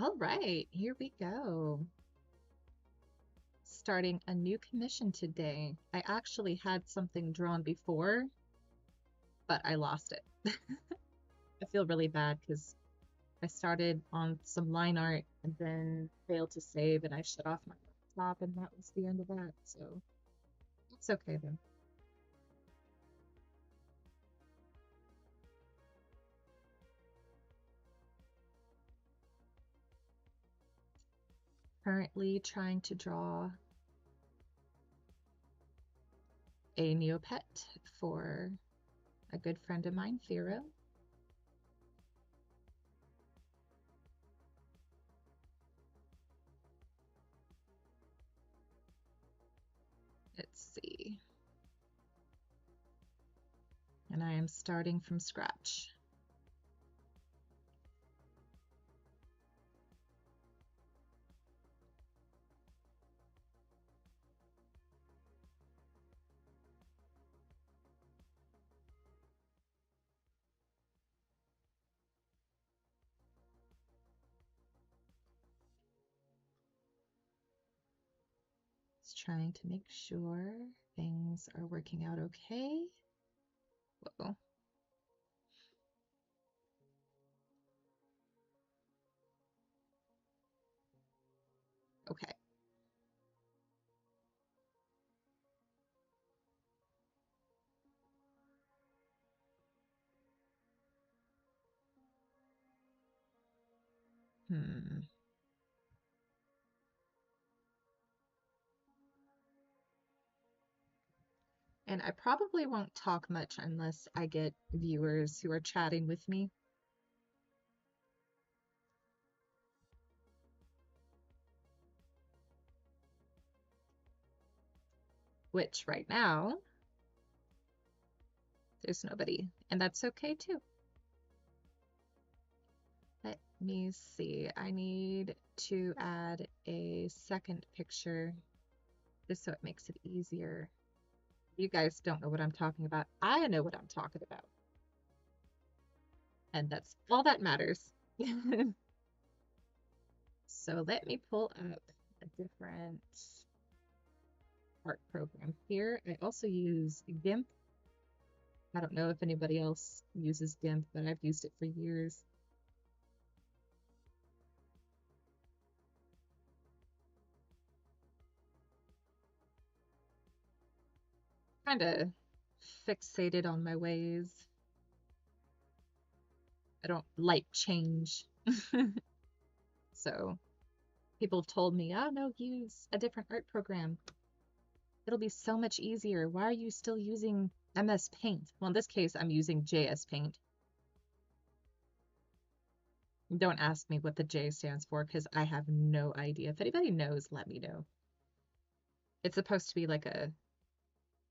All right, here we go. Starting a new commission today. I actually had something drawn before, but I lost it. I feel really bad because I started on some line art and then failed to save and I shut off my laptop and that was the end of that. So it's okay though. Currently trying to draw a Neopet for a good friend of mine, Firo. Let's see. And I am starting from scratch. Just trying to make sure things are working out okay. Whoa. Okay. Hmm. And I probably won't talk much unless I get viewers who are chatting with me, which right now there's nobody, and that's okay too. Let me see. I need to add a second picture just so it makes it easier. You guys don't know what I'm talking about. I know what I'm talking about. And that's all that matters. So let me pull up a different art program here. I also use GIMP. I don't know if anybody else uses GIMP, but I've used it for years. Kind of fixated on my ways. I don't like change. So people have told me, oh no, use a different art program. It'll be so much easier. Why are you still using MS Paint? Well, in this case, I'm using JS Paint. Don't ask me what the J stands for because I have no idea. If anybody knows, let me know. It's supposed to be like a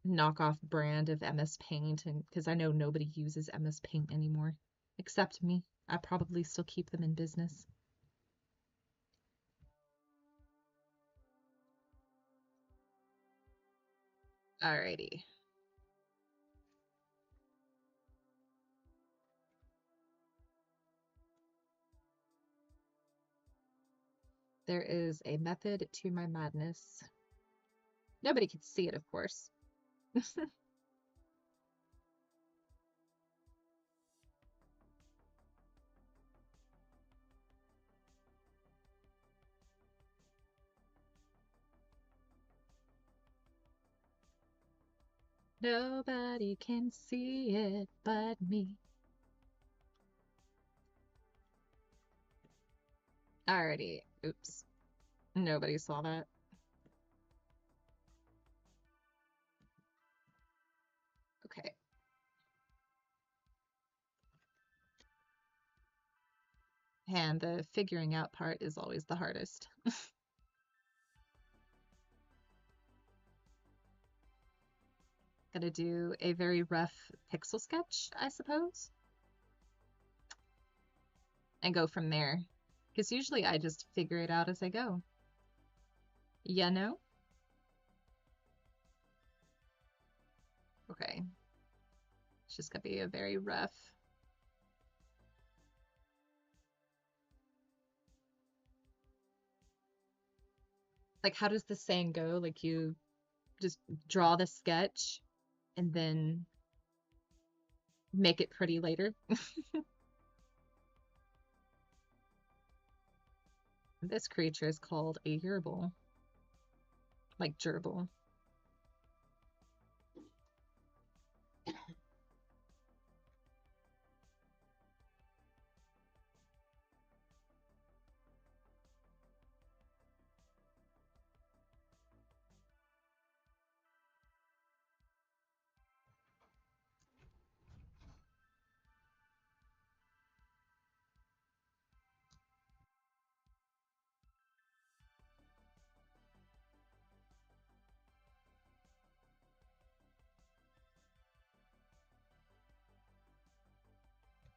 knockoff brand of MS Paint, and because I know nobody uses MS Paint anymore except me. I probably still keep them in business. Alrighty. There is a method to my madness. Nobody can see it, of course. Nobody can see it but me. Alrighty. Oops. Nobody saw that. Okay. And the figuring out part is always the hardest. Gonna do a very rough pixel sketch, I suppose, and go from there. Because usually I just figure it out as I go. You know? Okay. It's just gonna be a very rough. Like, how does the saying go? Like, you just draw the sketch and then make it pretty later. This creature is called a gerbil, like gerbil.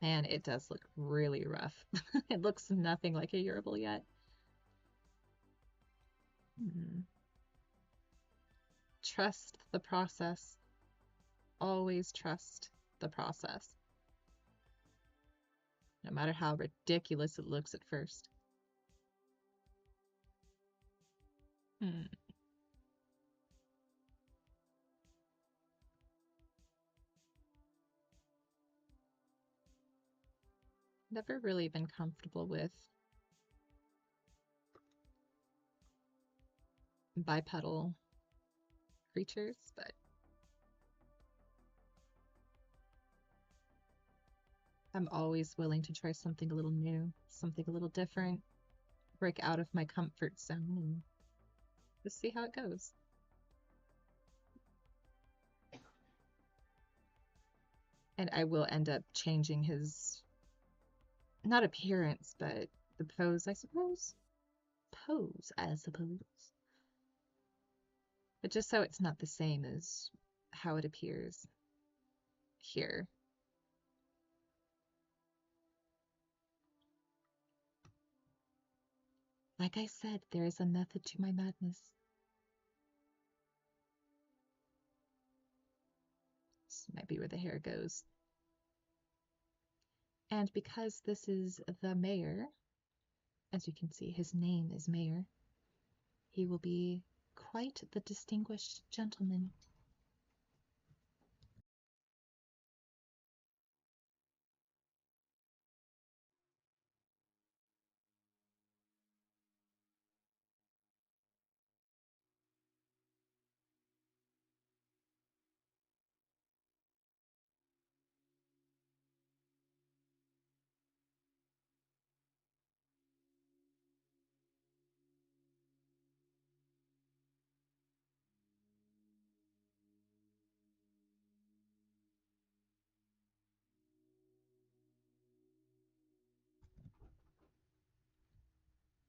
Man, it does look really rough. It looks nothing like a gerbil yet. Hmm. Trust the process. Always trust the process, no matter how ridiculous it looks at first. Hmm. Never really been comfortable with bipedal creatures, but I'm always willing to try something a little new, something a little different, break out of my comfort zone, and just see how it goes. And I will end up changing his, not appearance, but the pose, I suppose. Pose, I suppose. But just so it's not the same as how it appears here. Like I said, there is a method to my madness. This might be where the hair goes. And because this is the mayor, as you can see, his name is Mayor, he will be quite the distinguished gentleman.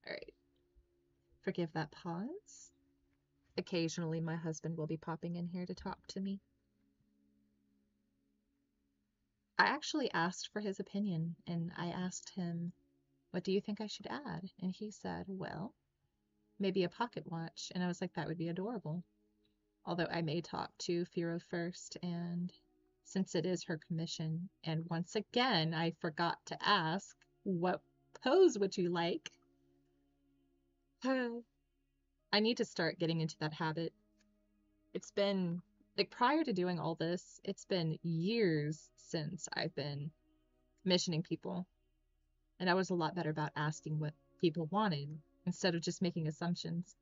All right, forgive that pause. Occasionally, my husband will be popping in here to talk to me. I actually asked for his opinion, and I asked him, "What do you think I should add?" And he said, "Well, maybe a pocket watch." And I was like, "That would be adorable." Although I may talk to Firo first, and since it is her commission, and once again, I forgot to ask, what pose would you like? I need to start getting into that habit. It's been, like, prior to doing all this, it's been years since I've been missioning people, and I was a lot better about asking what people wanted instead of just making assumptions.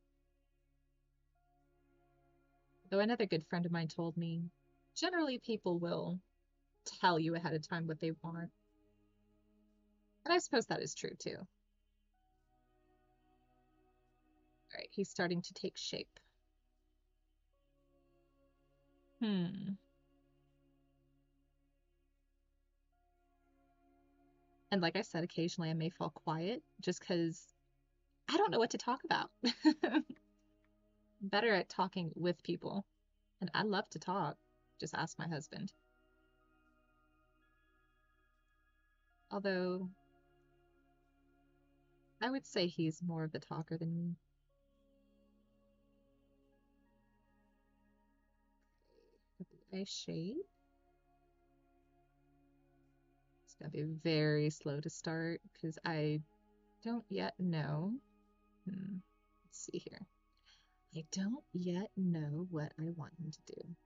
Though another good friend of mine told me, generally people will tell you ahead of time what they want. And I suppose that is true too. All right, he's starting to take shape. Hmm. And like I said, occasionally I may fall quiet just because I don't know what to talk about. Better at talking with people. And I love to talk. Just ask my husband. Although I would say he's more of the talker than me. Eye shade. It's gonna be very slow to start because I don't yet know. Let's see here. I don't yet know what I want him to do.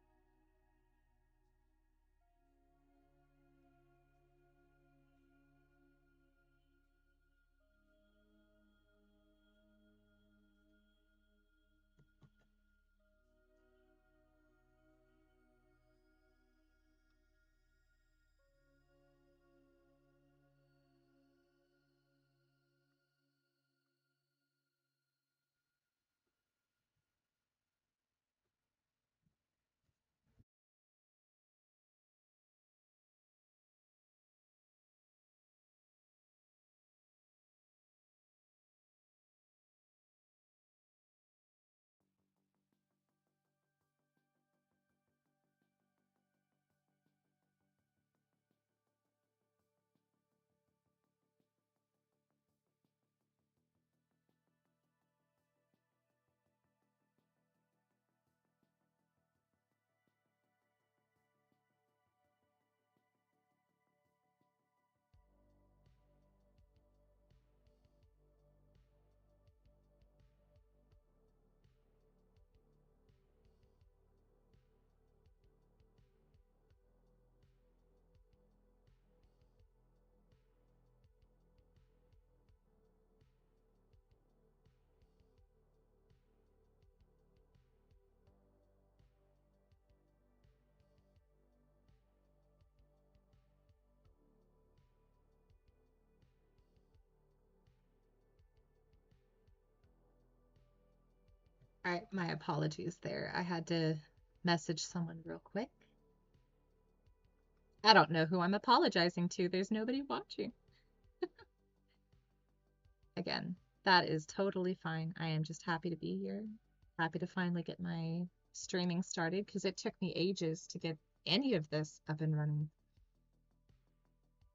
All right, my apologies there. I had to message someone real quick. I don't know who I'm apologizing to. There's nobody watching. Again, that is totally fine. I am just happy to be here. Happy to finally get my streaming started because it took me ages to get any of this up and running.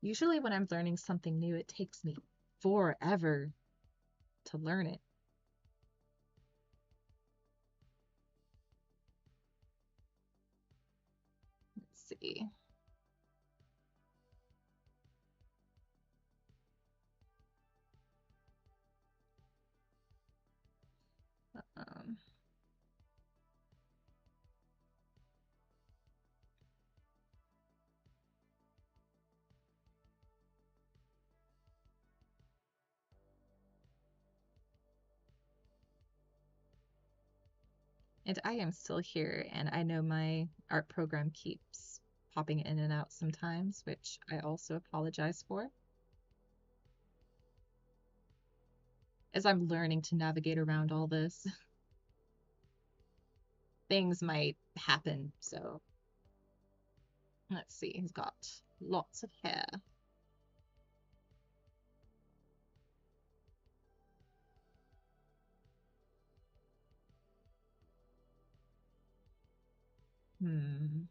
Usually, when I'm learning something new, it takes me forever to learn it. Let's see. Um, and I am still here, and I know my art program keeps popping in and out sometimes, which I also apologize for, as I'm learning to navigate around all this. Things might happen, so let's see. He's got lots of hair. Hmm.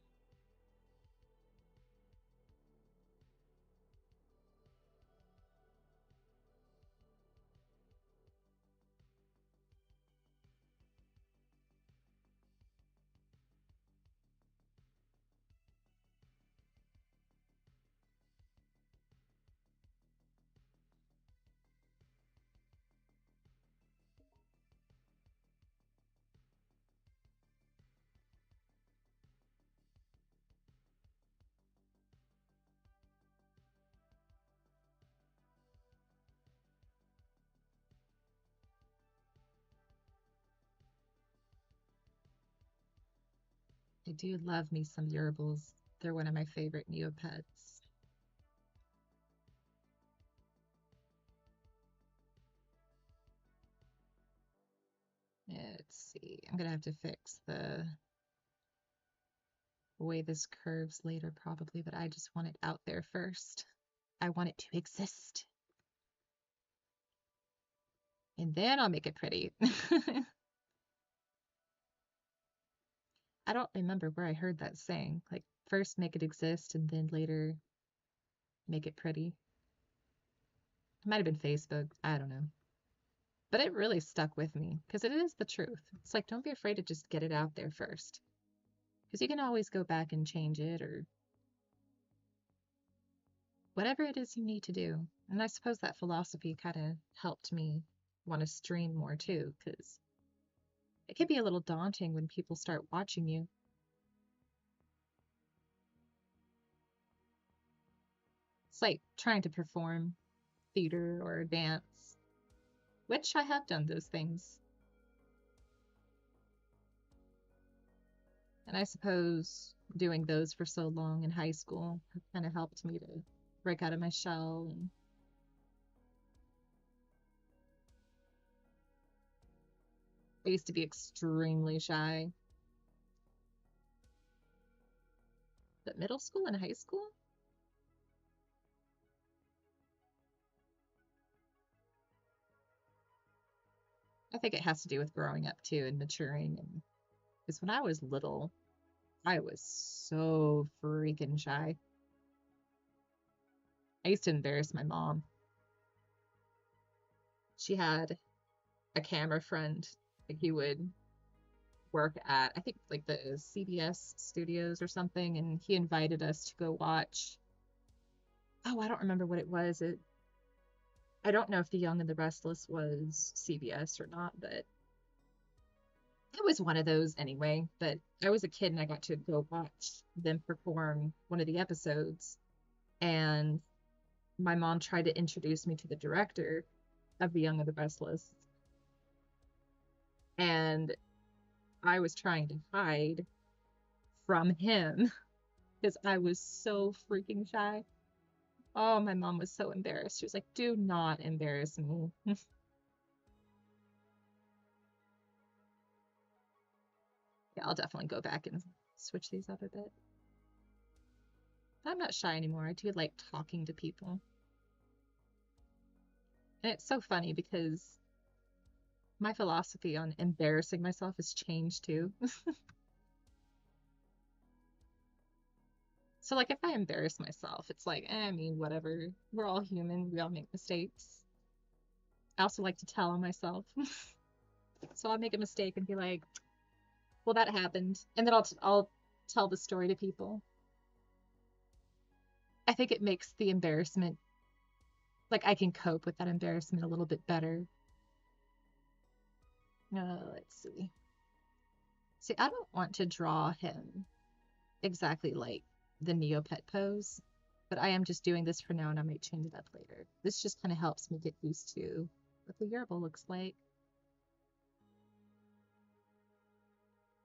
I do love me some Yerbals. They're one of my favorite Neopets. Let's see. I'm gonna have to fix the way this curves later probably, but I just want it out there first. I want it to exist. And then I'll make it pretty. I don't remember where I heard that saying. Like, first make it exist and then later make it pretty. It might have been Facebook. I don't know. But it really stuck with me because it is the truth. It's like, don't be afraid to just get it out there first. Because you can always go back and change it or whatever it is you need to do. And I suppose that philosophy kind of helped me want to stream more too, because It can be a little daunting when people start watching you. It's like trying to perform theater or dance, which I have done those things. And I suppose doing those for so long in high school kind of helped me to break out of my shell. And I used to be extremely shy. But middle school and high school, I think it has to do with growing up too and maturing. And because when I was little, I was so freaking shy. I used to embarrass my mom. She had a camera friend. Like he would work at, I think, like the CBS studios or something, and he invited us to go watch. Oh, I don't remember what it was. I don't know if The Young and the Restless was CBS or not, but it was one of those anyway. But I was a kid and I got to go watch them perform one of the episodes, and my mom tried to introduce me to the director of The Young and the Restless, and I was trying to hide from him because I was so freaking shy. Oh, my mom was so embarrassed. She was like, "Do not embarrass me." Yeah, I'll definitely go back and switch these up a bit. But I'm not shy anymore. I do like talking to people. And it's so funny because my philosophy on embarrassing myself has changed too. So, like, if I embarrass myself, it's like, I mean, whatever. We're all human. We all make mistakes. I also like to tell on myself. So I'll make a mistake and be like, well, that happened. And then I'll tell the story to people. I think it makes the embarrassment, like, I can cope with that embarrassment a little bit better. Let's see. See, I don't want to draw him exactly like the Neopet pose, but I am just doing this for now and I might change it up later. This just kind of helps me get used to what the yerba looks like.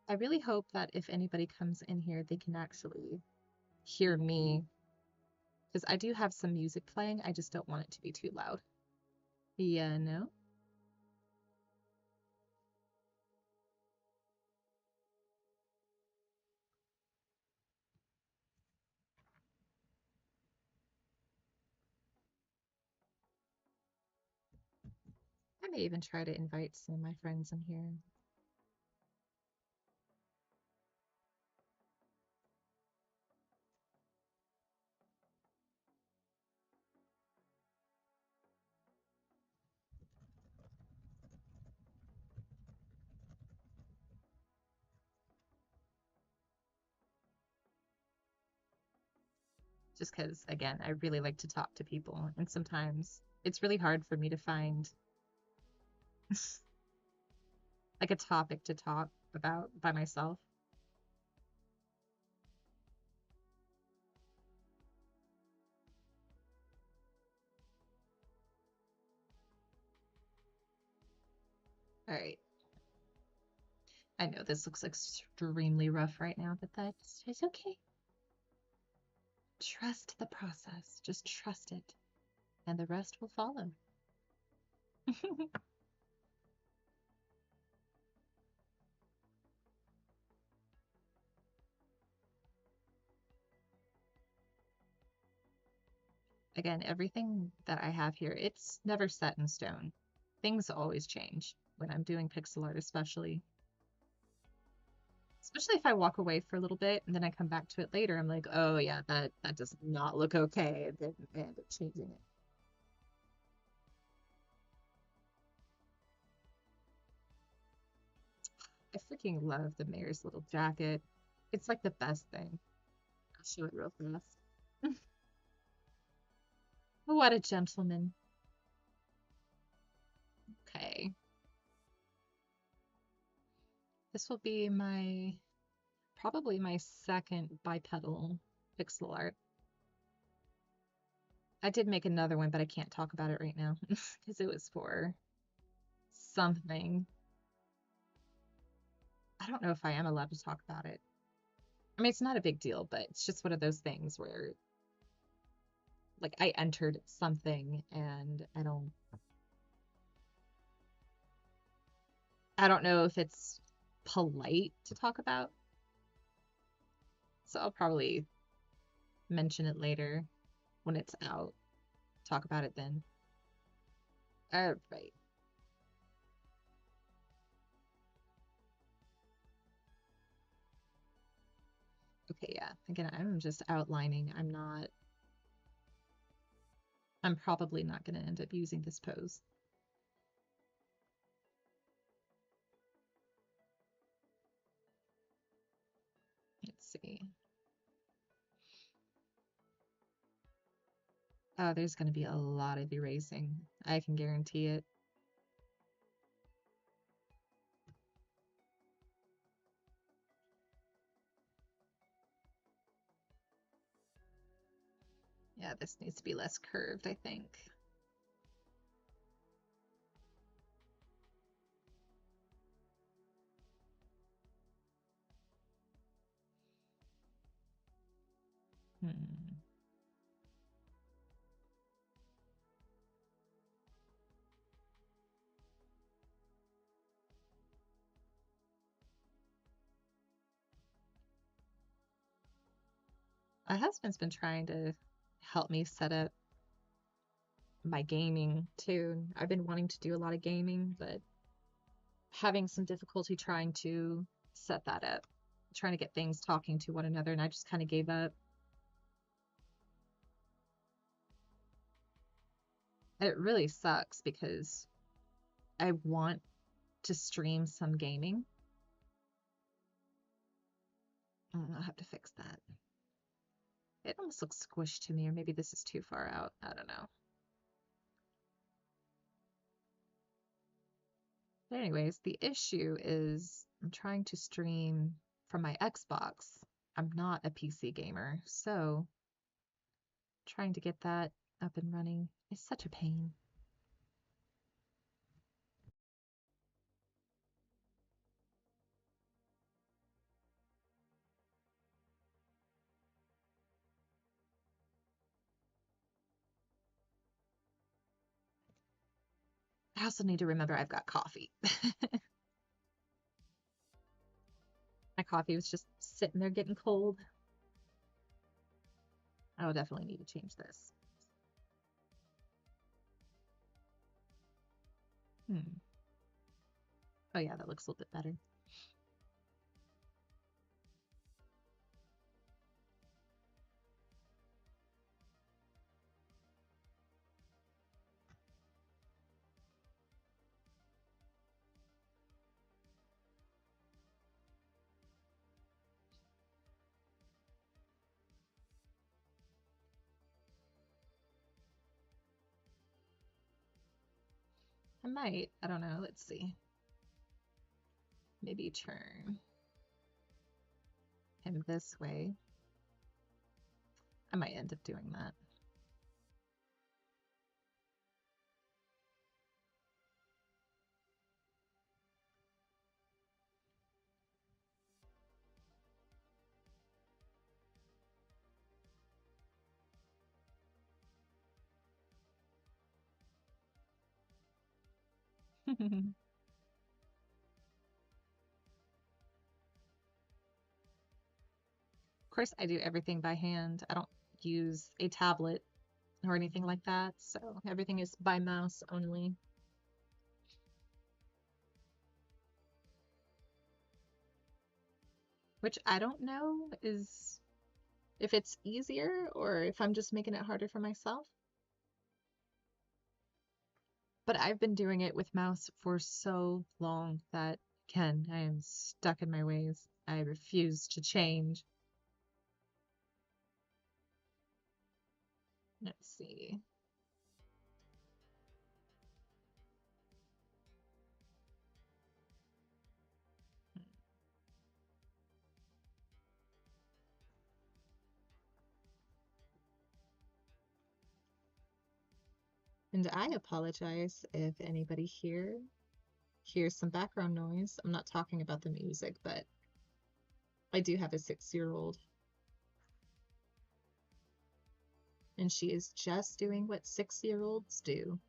I really hope that if anybody comes in here, they can actually hear me, because I do have some music playing. I just don't want it to be too loud. Yeah, no? I may even try to invite some of my friends in here. Just because, again, I really like to talk to people, and sometimes it's really hard for me to find like a topic to talk about by myself. All right. I know this looks extremely rough right now, but that's okay. Trust the process. Just trust it, and the rest will follow. Again, everything that I have here, it's never set in stone. Things always change when I'm doing pixel art, especially. Especially if I walk away for a little bit and then I come back to it later, I'm like, oh yeah, that does not look okay. And then I end up changing it. I freaking love the mayor's little jacket. It's like the best thing. I'll show it real fast. What a gentleman. Okay. This will be probably my second bipedal pixel art. I did make another one, but I can't talk about it right now because it was for something. I don't know if I am allowed to talk about it. I mean, it's not a big deal, but it's just one of those things where, like, I entered something and I don't know if it's polite to talk about. So I'll probably mention it later when it's out. Talk about it then. All right. Okay, yeah. Again, I'm just outlining. I'm probably not going to end up using this pose. Let's see. Oh, there's going to be a lot of erasing. I can guarantee it. Yeah, this needs to be less curved, I think. Hmm. My husband's been trying to help me set up my gaming too. I've been wanting to do a lot of gaming, but having some difficulty trying to set that up, trying to get things talking to one another, and I just kind of gave up. It really sucks because I want to stream some gaming. I'll have to fix that. It almost looks squished to me, or maybe this is too far out. I don't know. But anyways, the issue is I'm trying to stream from my Xbox. I'm not a PC gamer, so trying to get that up and running is such a pain. I also need to remember I've got coffee. My coffee was just sitting there getting cold. I will definitely need to change this. Hmm. Oh yeah, that looks a little bit better. I might. I don't know. Let's see. Maybe turn him this way. I might end up doing that. Of course, I do everything by hand. I don't use a tablet or anything like that, so everything is by mouse only. Which I don't know is if it's easier or if I'm just making it harder for myself. But I've been doing it with mouse for so long that, again, I am stuck in my ways. I refuse to change. Let's see. And I apologize if anybody here hears some background noise. I'm not talking about the music, but I do have a 6-year-old, and she is just doing what 6-year-olds do.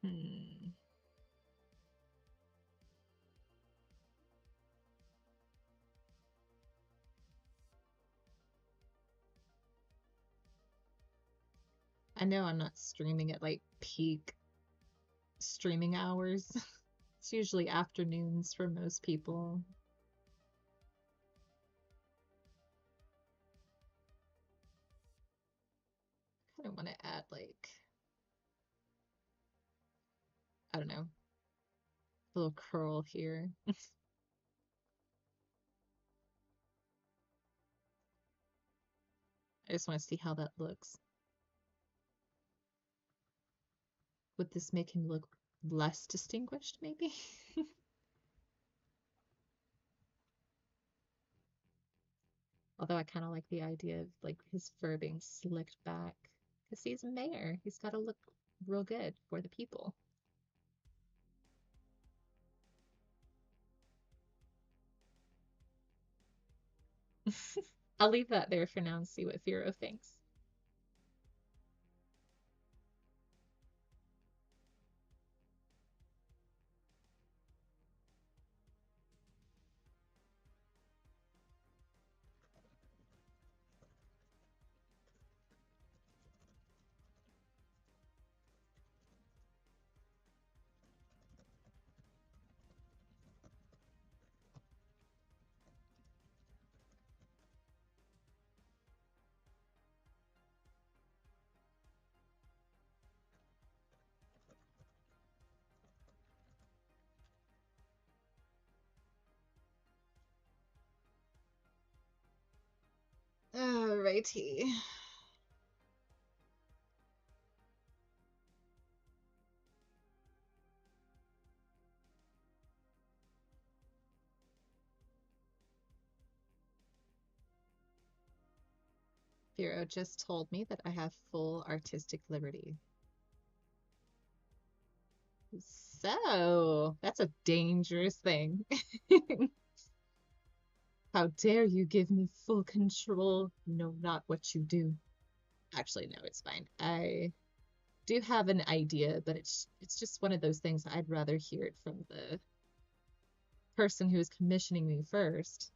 Hmm. I know I'm not streaming at like peak streaming hours. It's usually afternoons for most people. I kind of want to add like, I don't know, a little curl here. I just want to see how that looks. Would this make him look less distinguished, maybe? Although I kind of like the idea of like his fur being slicked back. Because he's a mayor. He's got to look real good for the people. I'll leave that there for now and see what Firo thinks. Alrighty. Firo just told me that I have full artistic liberty. So, that's a dangerous thing. How dare you give me full control? You know not what you do. Actually, no, it's fine. I do have an idea, but it's just one of those things I'd rather hear it from the person who is commissioning me first.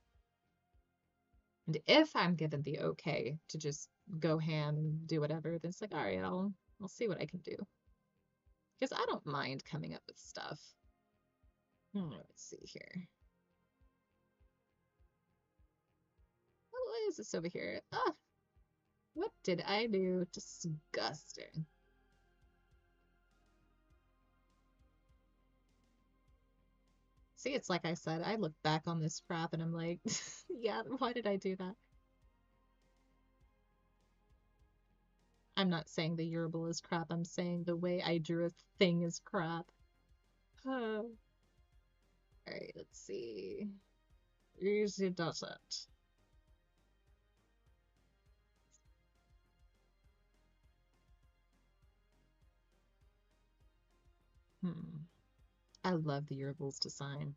And if I'm given the okay to just go ham and do whatever, then it's like, all right, I'll see what I can do. Because I don't mind coming up with stuff. Let's see here. What is this over here? Ah, what did I do? Disgusting. See, it's like I said, I look back on this crap and I'm like, yeah, why did I do that? I'm not saying the Urbal is crap, I'm saying the way I drew a thing is crap. Oh. Alright, let's see. Easy does it. I love the Urbal's design.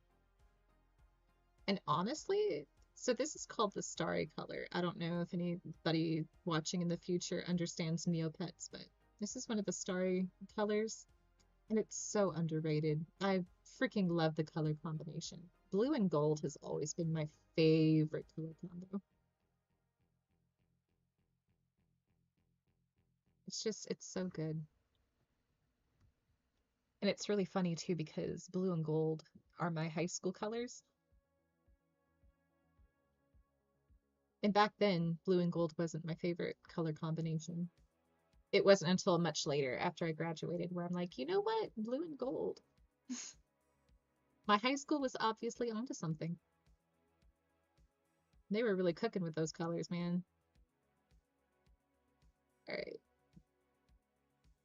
And honestly, so this is called the Starry color. I don't know if anybody watching in the future understands Neopets, but this is one of the Starry colors, and it's so underrated. I freaking love the color combination. Blue and gold has always been my favorite color combo. It's so good. And it's really funny too because blue and gold are my high school colors. And back then, blue and gold wasn't my favorite color combination. It wasn't until much later after I graduated where I'm like, you know what? Blue and gold. My high school was obviously onto something. They were really cooking with those colors, man. All right.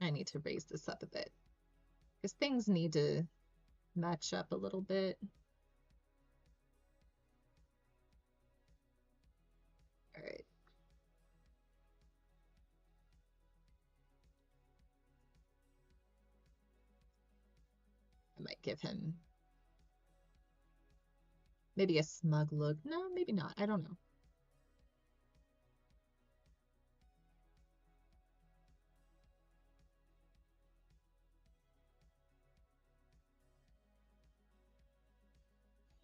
I need to raise this up a bit. Because things need to match up a little bit. All right. I might give him maybe a smug look. No, maybe not. I don't know.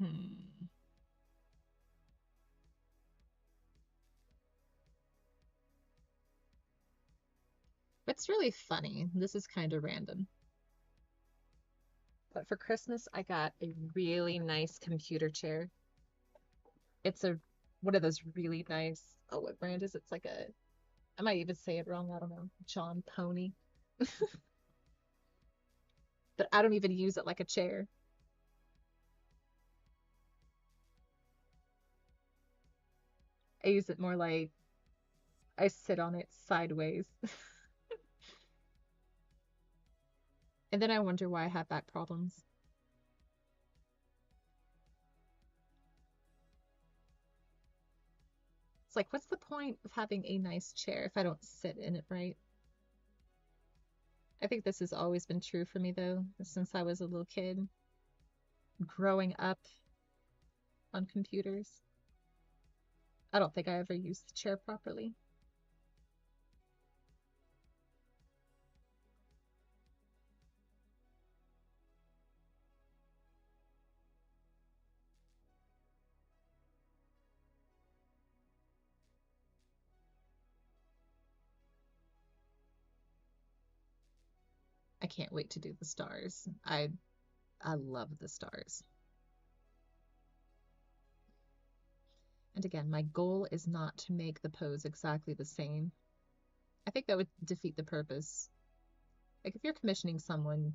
Hmm. It's really funny. This is kind of random. But for Christmas, I got a really nice computer chair. It's a one of those really nice, oh, what brand is it? It's like a, I might even say it wrong, I don't know, John Pony. But I don't even use it like a chair. I use it more like I sit on it sideways. And then I wonder why I have back problems. It's like, what's the point of having a nice chair if I don't sit in it right? I think this has always been true for me, though, since I was a little kid, growing up on computers. I don't think I ever used the chair properly. I can't wait to do the stars. I love the stars. And again, my goal is not to make the pose exactly the same. I think that would defeat the purpose. Like if you're commissioning someone,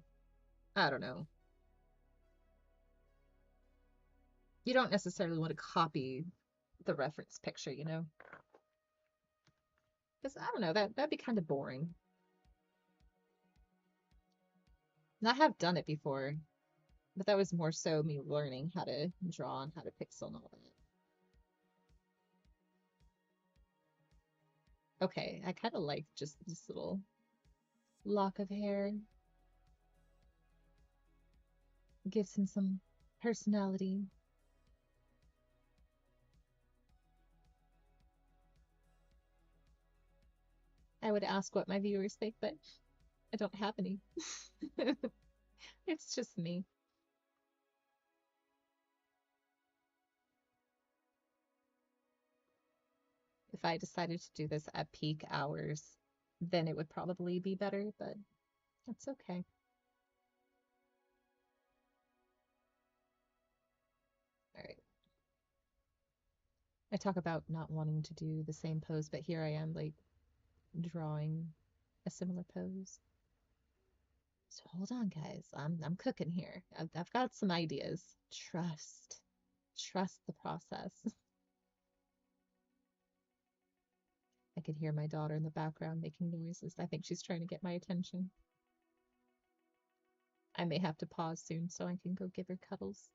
I don't know, you don't necessarily want to copy the reference picture, you know? Because I don't know, that'd be kind of boring. And I have done it before, but that was more so me learning how to draw and how to pixel and all that. Okay, I kind of like just this little lock of hair. Gives him some personality. I would ask what my viewers think, but I don't have any. It's just me. If I decided to do this at peak hours, then it would probably be better, but that's okay. All right. I talk about not wanting to do the same pose, but here I am, like, drawing a similar pose. So hold on, guys. I'm cooking here. I've got some ideas. Trust. Trust the process. I could hear my daughter in the background making noises. I think she's trying to get my attention. I may have to pause soon so I can go give her cuddles.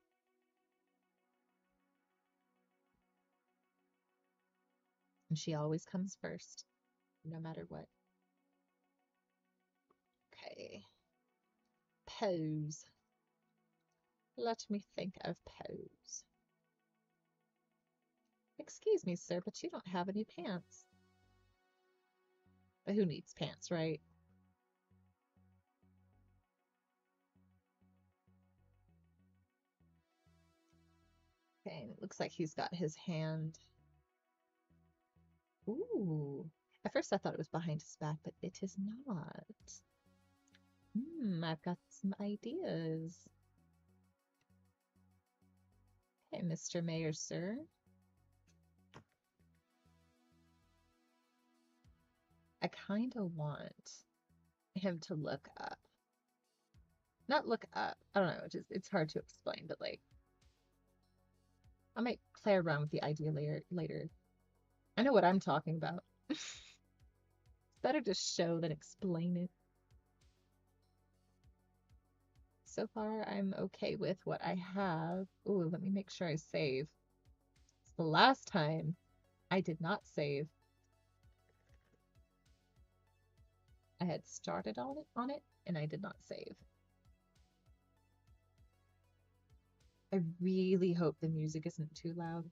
And she always comes first, no matter what. Okay. Pose. Let me think of pose. Excuse me, sir, but you don't have any pants. But who needs pants, right? Okay, and it looks like he's got his hand. Ooh. At first I thought it was behind his back, but it is not. I've got some ideas. Hey, Mr. Mayor, sir. I kind of want him to look up. Not look up. I don't know. It's hard to explain, but like I might play around with the idea later. I know what I'm talking about. It's better to show than explain it. so far I'm okay with what I have. Ooh, let me make sure I save. The last time I did not save. I had started on it and I did not save. I really hope the music isn't too loud.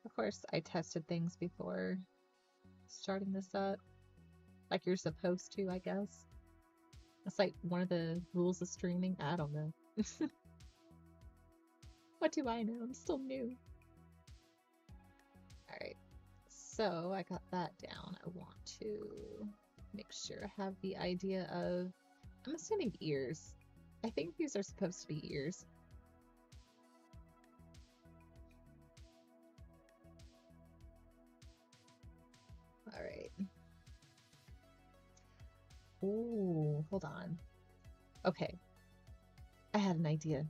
Of course, I tested things before starting this up, like you're supposed to, I guess. It's like one of the rules of streaming. I don't know. What do I know? I'm still new. Alright, so I got that down. I want to make sure I have the idea of, I'm assuming ears. I think these are supposed to be ears. Alright. Ooh, hold on. Okay. I had an idea.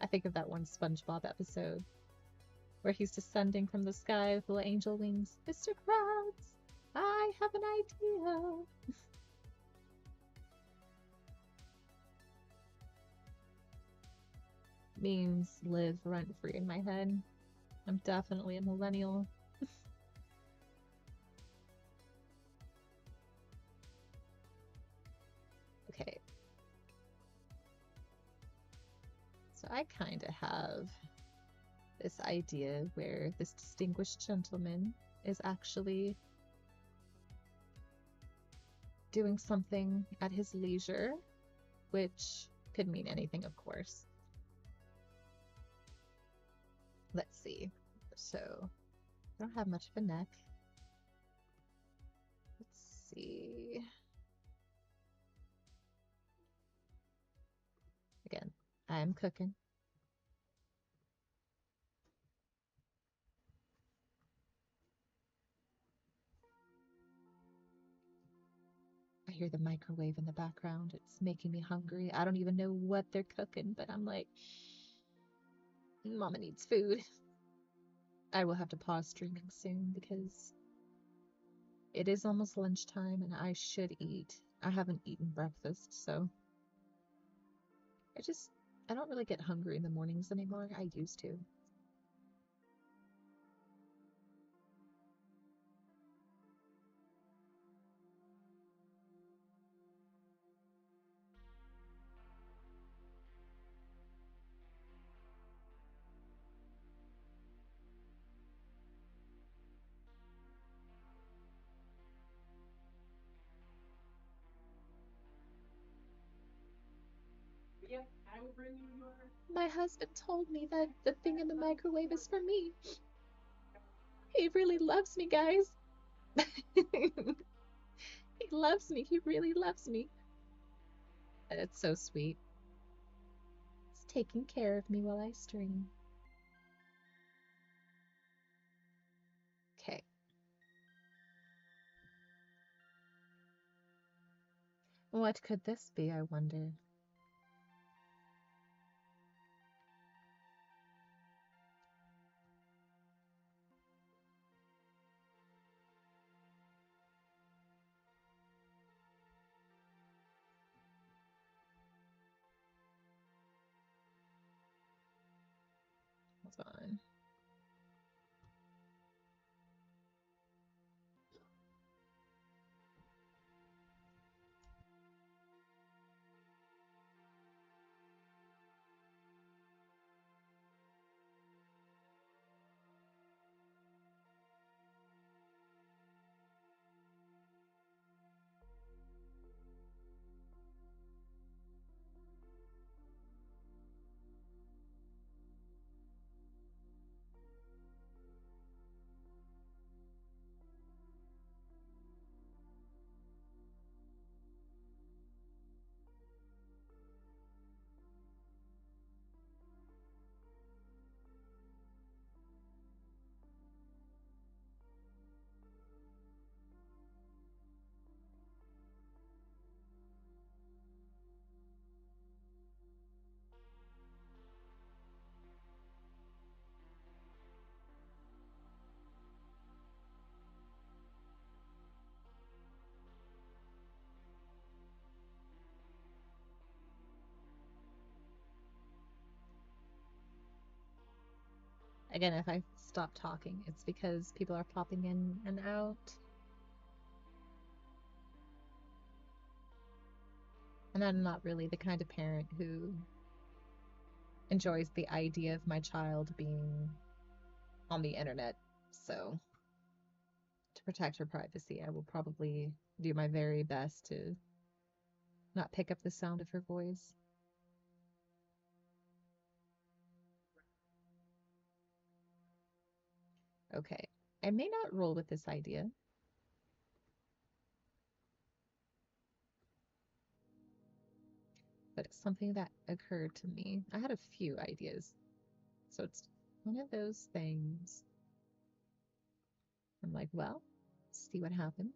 I think of that one SpongeBob episode where he's descending from the sky with little angel wings. Mr. Krabs, I have an idea. Memes live rent free in my head. I'm definitely a millennial. Okay. So I kind of have this idea where this distinguished gentleman is actually doing something at his leisure, which could mean anything, of course. Let's see. So, I don't have much of a neck. Let's see. Again, I'm cooking. I hear the microwave in the background. It's making me hungry. I don't even know what they're cooking, but I'm like, Mama needs food. I will have to pause streaming soon because it is almost lunchtime and I should eat. I haven't eaten breakfast, so I don't really get hungry in the mornings anymore. I used to. My husband told me that the thing in the microwave is for me. He really loves me, guys. He loves me. He really loves me. It's so sweet. He's taking care of me while I stream. Okay. What could this be, I wonder? Hold on. Again, if I stop talking, it's because people are popping in and out. And I'm not really the kind of parent who enjoys the idea of my child being on the internet. So, to protect her privacy, I will probably do my very best to not pick up the sound of her voice. Okay, I may not roll with this idea. But it's something that occurred to me. I had a few ideas. So it's one of those things. I'm like, well, see what happens.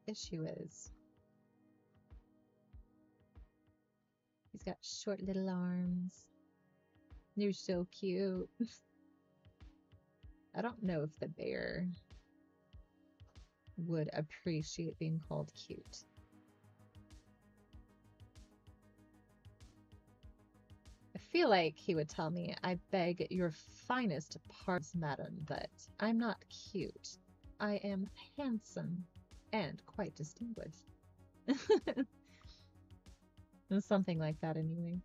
Issue is, he's got short little arms. You're so cute. I don't know if the bear would appreciate being called cute. I feel like he would tell me, I beg your finest pardons, madam, but I'm not cute. I am handsome and quite distinguished. Something like that, anyway.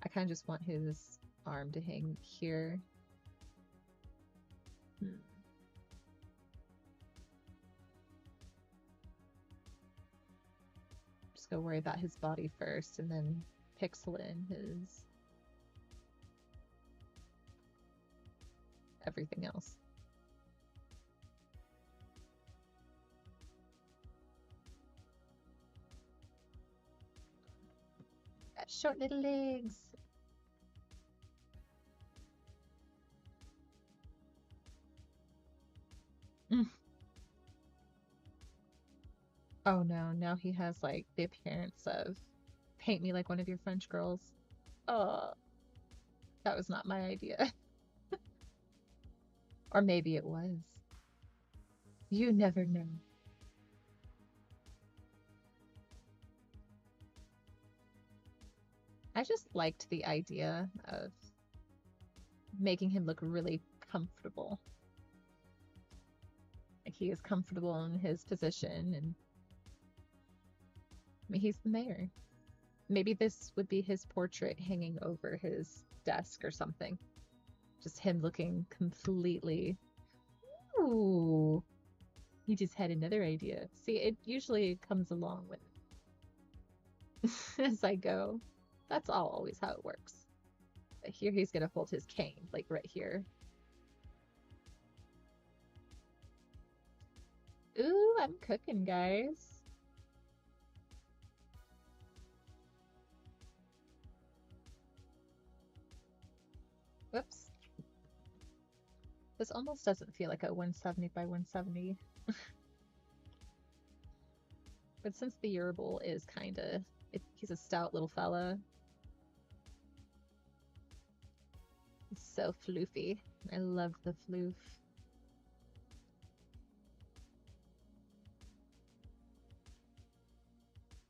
I kind of just want his arm to hang here. Just go worry about his body first, and then pixel in his everything else. Got short little legs. Oh no, now he has like the appearance of paint me like one of your French girls. Oh, that was not my idea. Or maybe it was. You never know. I just liked the idea of making him look really comfortable. Like he is comfortable in his position, and I mean, he's the mayor. Maybe this would be his portrait hanging over his desk or something. Just him looking completely. Ooh, he just had another idea. See, it usually comes along with as I go. That's always how it works. But here he's gonna hold his cane, like right here. Ooh, I'm cooking, guys. Whoops. This almost doesn't feel like a 170 by 170. But since the Yerbal is kinda, he's a stout little fella. He's so floofy. I love the floof.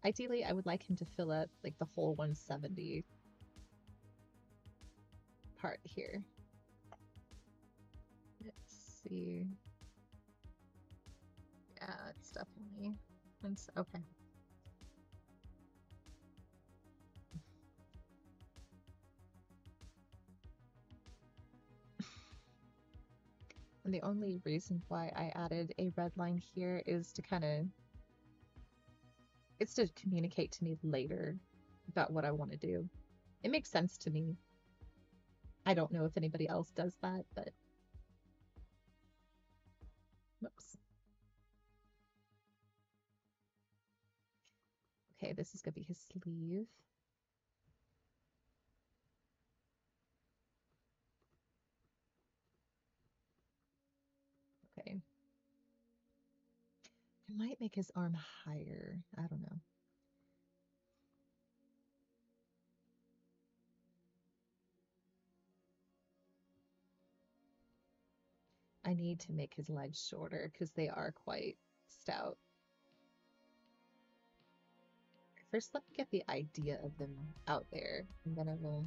Ideally, I would like him to fill up like the whole 170 part here. Let's see. Yeah, it's definitely okay. And the only reason why I added a red line here is to kind of, it's to communicate to me later about what I want to do. It makes sense to me. I don't know if anybody else does that, but whoops. Okay, this is gonna be his sleeve. Okay. I might make his arm higher. I don't know. I need to make his legs shorter because they are quite stout. First, let me get the idea of them out there, and then I will...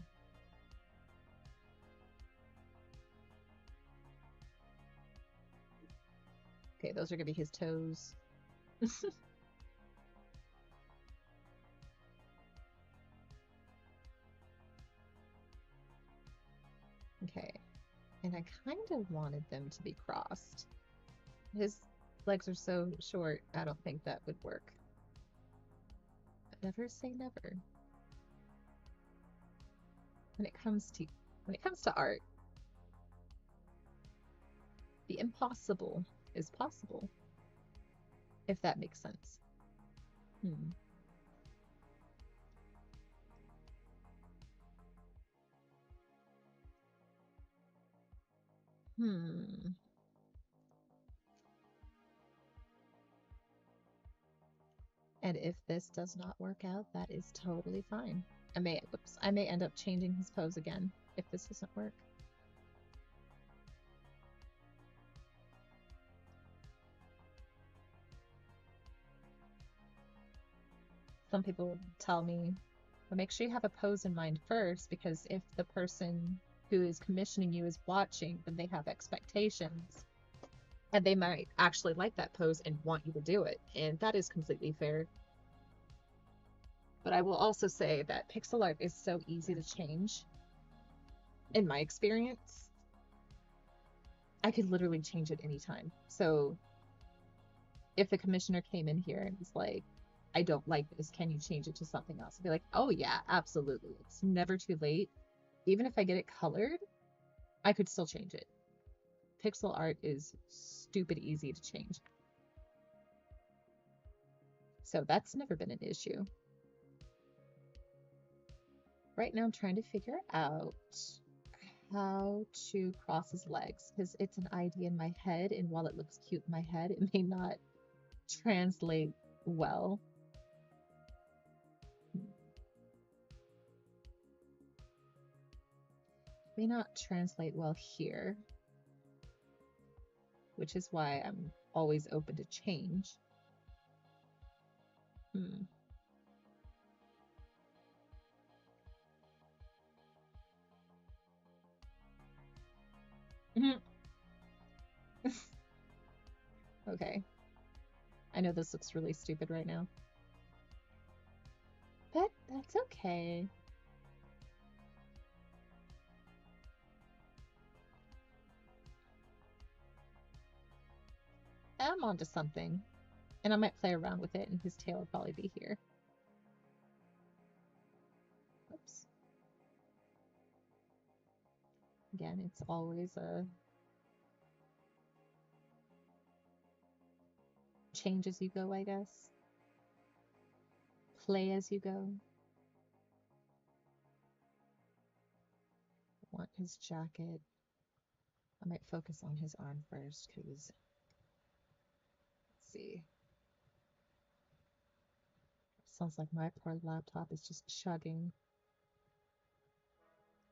Okay, those are gonna be his toes. Okay, and I kind of wanted them to be crossed. His legs are so short, I don't think that would work. But never say never. When it comes to art, the impossible is possible, if that makes sense. Hmm. Hmm. And if this does not work out, that is totally fine. I may end up changing his pose again if this doesn't work. Some people tell me, but make sure you have a pose in mind first, because if the person who is commissioning you is watching, then they have expectations. And they might actually like that pose and want you to do it. And that is completely fair. But I will also say that pixel art is so easy to change. In my experience, I could literally change it anytime. So if the commissioner came in here and was like, I don't like this, can you change it to something else? I'd be like, oh yeah, absolutely. It's never too late. Even if I get it colored, I could still change it. Pixel art is stupid easy to change. So that's never been an issue. Right now I'm trying to figure out how to cross his legs, because it's an idea in my head, and while it looks cute in my head, it may not translate well. May not translate well here, which is why I'm always open to change. Okay. I know this looks really stupid right now, but that's okay. I'm onto something, and I might play around with it, and his tail will probably be here. Oops. Again, it's always a change as you go, I guess. Play as you go. I want his jacket. I might focus on his arm first, because, let's see. Sounds like my poor laptop is just chugging.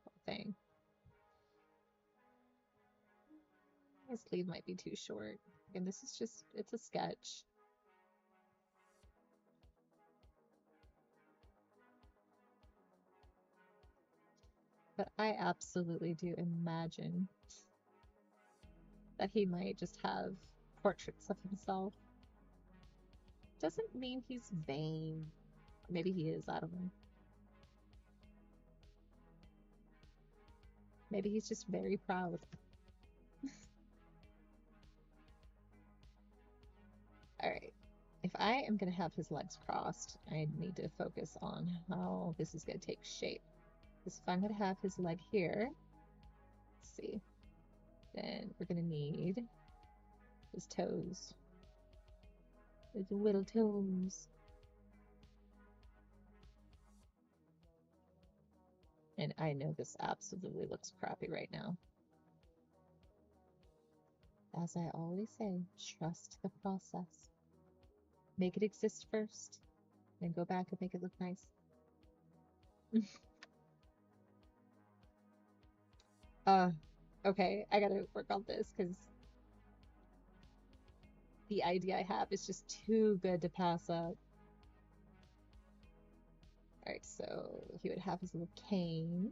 Poor thing. His sleeve might be too short. And this is just, it's a sketch. But I absolutely do imagine that he might just have portraits of himself. Doesn't mean he's vain. Maybe he is, I don't know. Maybe he's just very proud. Alright. If I am going to have his legs crossed, I need to focus on how this is going to take shape. Because if I'm going to have his leg here, let's see, then we're going to need his toes. His little toes. And I know this absolutely looks crappy right now. As I always say, trust the process. Make it exist first, then go back and make it look nice. Okay, I gotta work on this because The idea I have is just too good to pass up. All right, so he would have his little cane.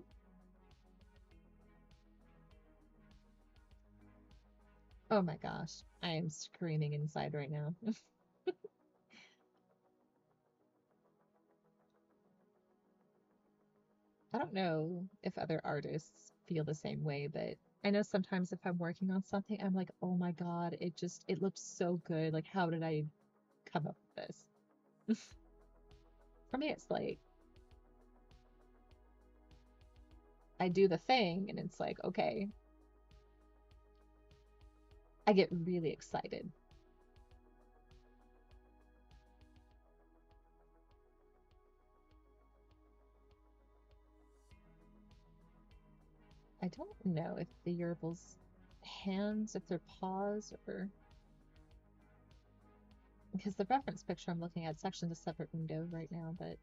Oh my gosh, I am screaming inside right now. I don't know if other artists feel the same way, but I know sometimes if I'm working on something, I'm like, oh my God, it looks so good. Like, how did I come up with this? For me, it's like I do the thing and it's like, okay, I get really excited. I don't know if the Yerbals' hands, if they're paws, or because the reference picture I'm looking at, it's actually in a separate window right now, but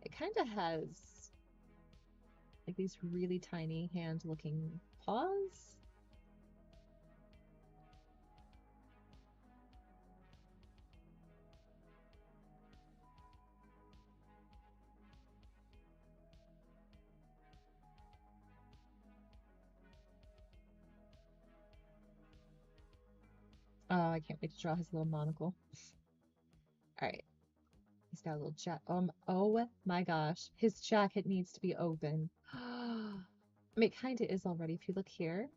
it kind of has like these really tiny hand-looking paws. Oh, I can't wait to draw his little monocle. All right, he's got a little jacket. Oh my gosh, his jacket needs to be open. I mean, it kind of is already. If you look here,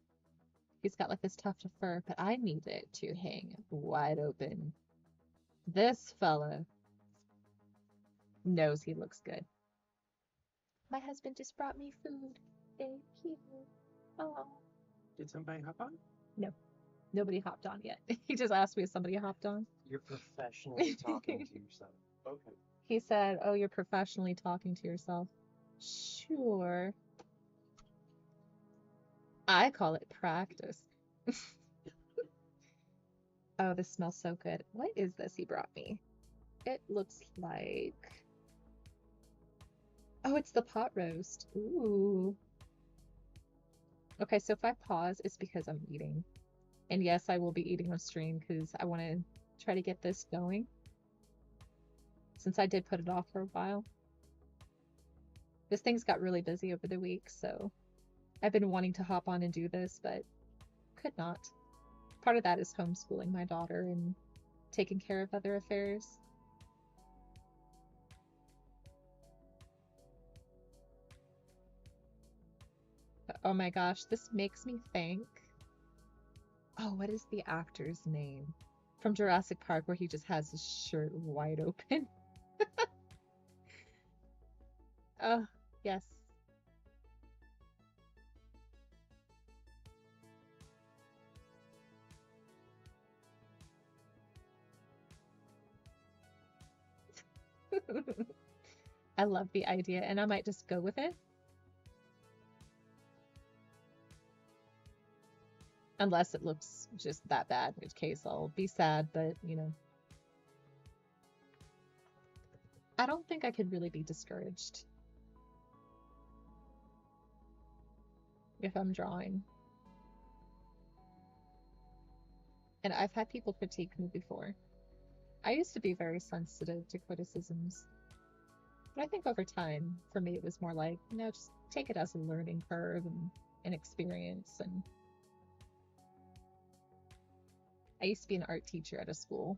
he's got like this tuft of fur, but I need it to hang wide open. This fella knows he looks good. My husband just brought me food. Thank you. Oh. Did somebody hop on? No, nobody hopped on yet. He just asked me if somebody hopped on. You're professionally talking to yourself. Okay. He said, oh, you're professionally talking to yourself. Sure. I call it practice. Oh, this smells so good. What is this he brought me? It looks like... Oh, it's the pot roast. Ooh. Okay, so if I pause, it's because I'm eating. And yes, I will be eating on stream because I want to try to get this going. Since I did put it off for a while. This thing's got really busy over the week, so I've been wanting to hop on and do this, but could not. Part of that is homeschooling my daughter and taking care of other affairs. Oh my gosh, this makes me think. Oh, what is the actor's name? From Jurassic Park where he just has his shirt wide open. Oh, yes. I love the idea, and I might just go with it. Unless it looks just that bad, in which case I'll be sad, but you know. I don't think I could really be discouraged if I'm drawing. And I've had people critique me before. I used to be very sensitive to criticisms, but I think over time, for me, it was more like, you know, just take it as a learning curve and an experience. And I used to be an art teacher at a school,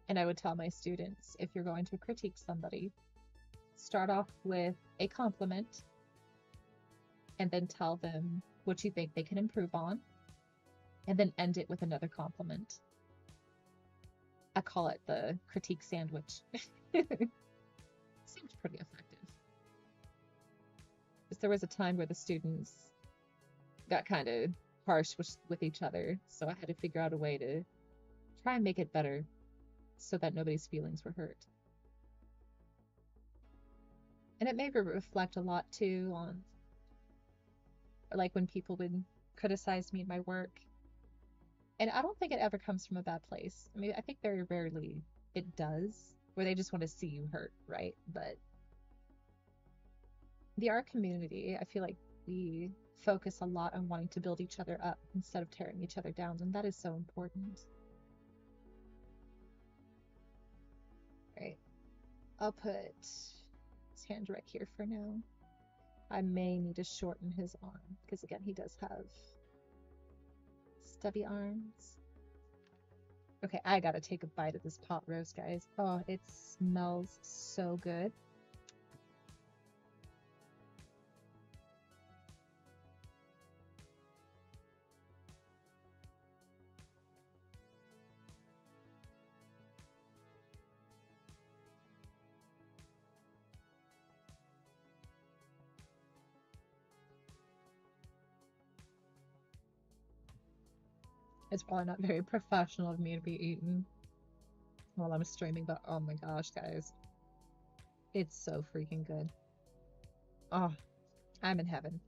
and I would tell my students, if you're going to critique somebody, start off with a compliment and then tell them what you think they can improve on, and then end it with another compliment. I call it the critique sandwich. Seems pretty effective. Because there was a time where the students got kind of harsh with each other, so I had to figure out a way to try and make it better so that nobody's feelings were hurt. And it maybe reflect a lot too on like when people would criticize me in my work. And I don't think it ever comes from a bad place. I mean, I think very rarely it does, where they just want to see you hurt, right? But the art community, I feel like we focus a lot on wanting to build each other up instead of tearing each other down, and that is so important. I'll put his hand right here for now. I may need to shorten his arm because again, he does have stubby arms. Okay, I gotta take a bite of this pot roast, guys. Oh, it smells so good. It's probably not very professional of me to be eating while I'm streaming, but oh my gosh, guys. It's so freaking good. Oh, I'm in heaven.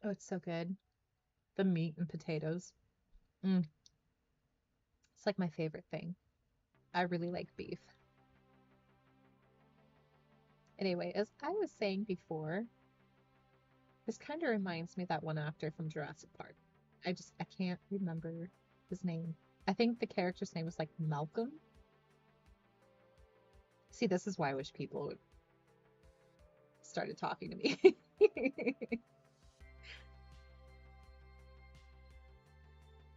Oh, it's so good. The meat and potatoes. Mm, it's like my favorite thing. I really like beef. Anyway, as I was saying before, this kind of reminds me of that one actor from Jurassic Park. I can't remember his name. I think the character's name was like Malcolm. See, this is why I wish people would started talking to me.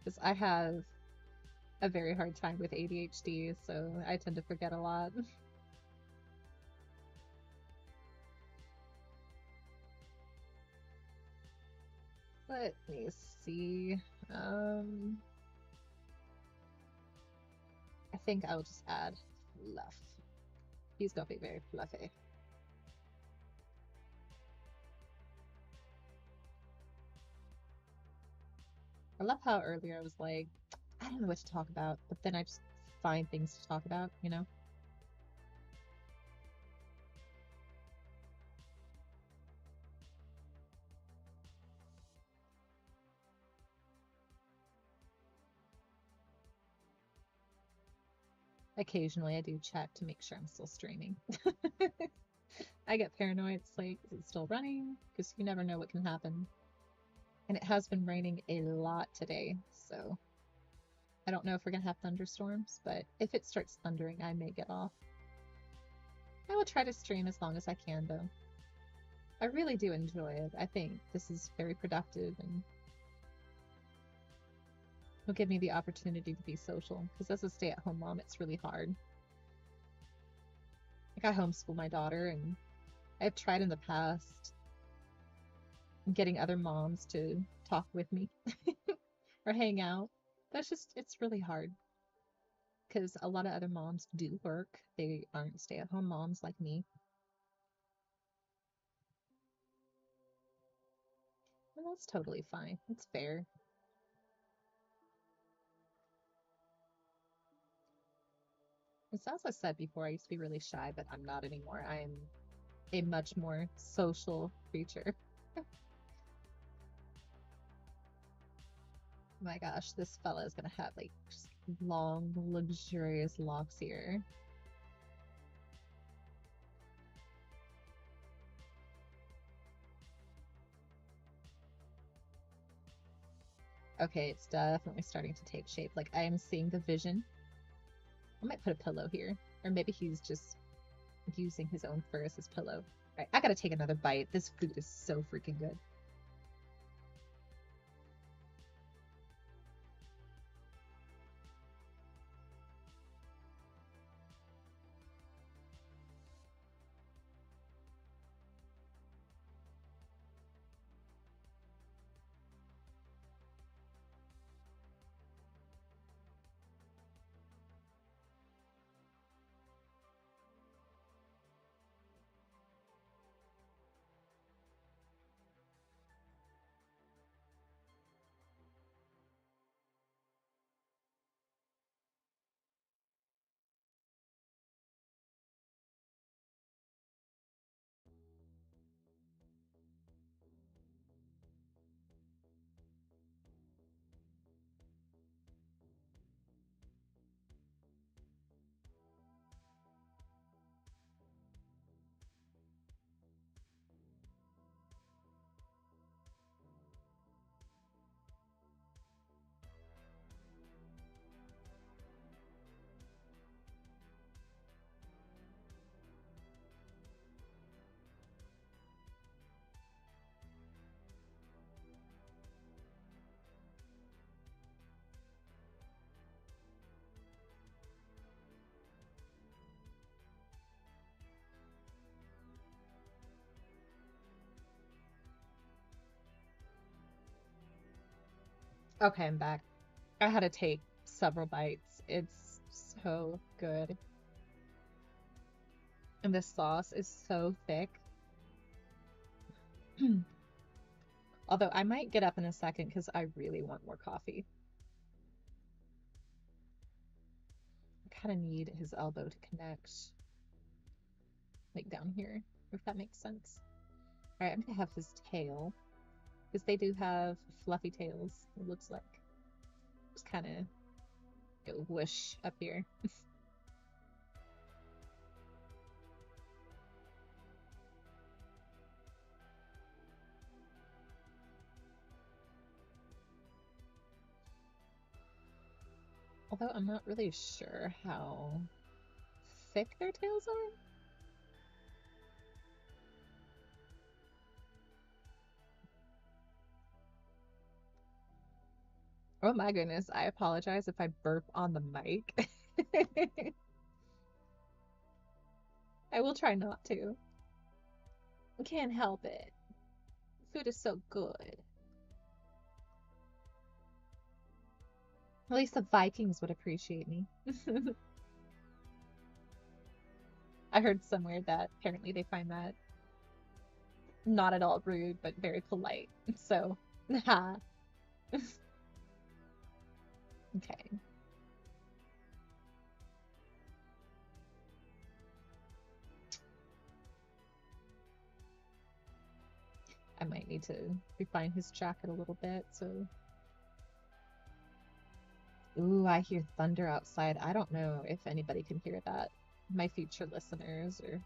Because I have a very hard time with ADHD, so I tend to forget a lot. Let me see. I think I'll just add fluff. He's gonna be very fluffy. I love how earlier I was like, I don't know what to talk about, but then I just find things to talk about, you know? Occasionally I do check to make sure I'm still streaming. I get paranoid. It's like, is it still running? Because you never know what can happen. And it has been raining a lot today, so I don't know if we're gonna have thunderstorms, but if it starts thundering, I may get off. I will try to stream as long as I can, though. I really do enjoy it. I think this is very productive and will give me the opportunity to be social, because as a stay-at-home mom, it's really hard. Like, I homeschool my daughter, and I've tried in the past getting other moms to talk with me or hang out. That's just, it's really hard because a lot of other moms do work. They aren't stay-at-home moms like me. And that's totally fine. It's fair. It's as I said before, I used to be really shy, but I'm not anymore. I am a much more social creature. My gosh, this fella is gonna have like just long, luxurious locks here. Okay, it's definitely starting to take shape. Like, I am seeing the vision. I might put a pillow here. Or maybe he's just using his own fur as his pillow. All right, I gotta take another bite. This food is so freaking good. Okay, I'm back. I had to take several bites. It's so good. And this sauce is so thick. Although I might get up in a second because I really want more coffee. I kind of need his elbow to connect, like down here, if that makes sense. All right, I'm gonna have his tail because they do have fluffy tails, it looks like. Just kind of go whoosh up here. Although I'm not really sure how thick their tails are. Oh my goodness, I apologize if I burp on the mic. I will try not to. I can't help it. Food is so good. At least the Vikings would appreciate me. I heard somewhere that apparently they find that not at all rude, but very polite. So, ha. Okay. I might need to refine his jacket a little bit, so. Ooh, I hear thunder outside. I don't know if anybody can hear that. My future listeners, or.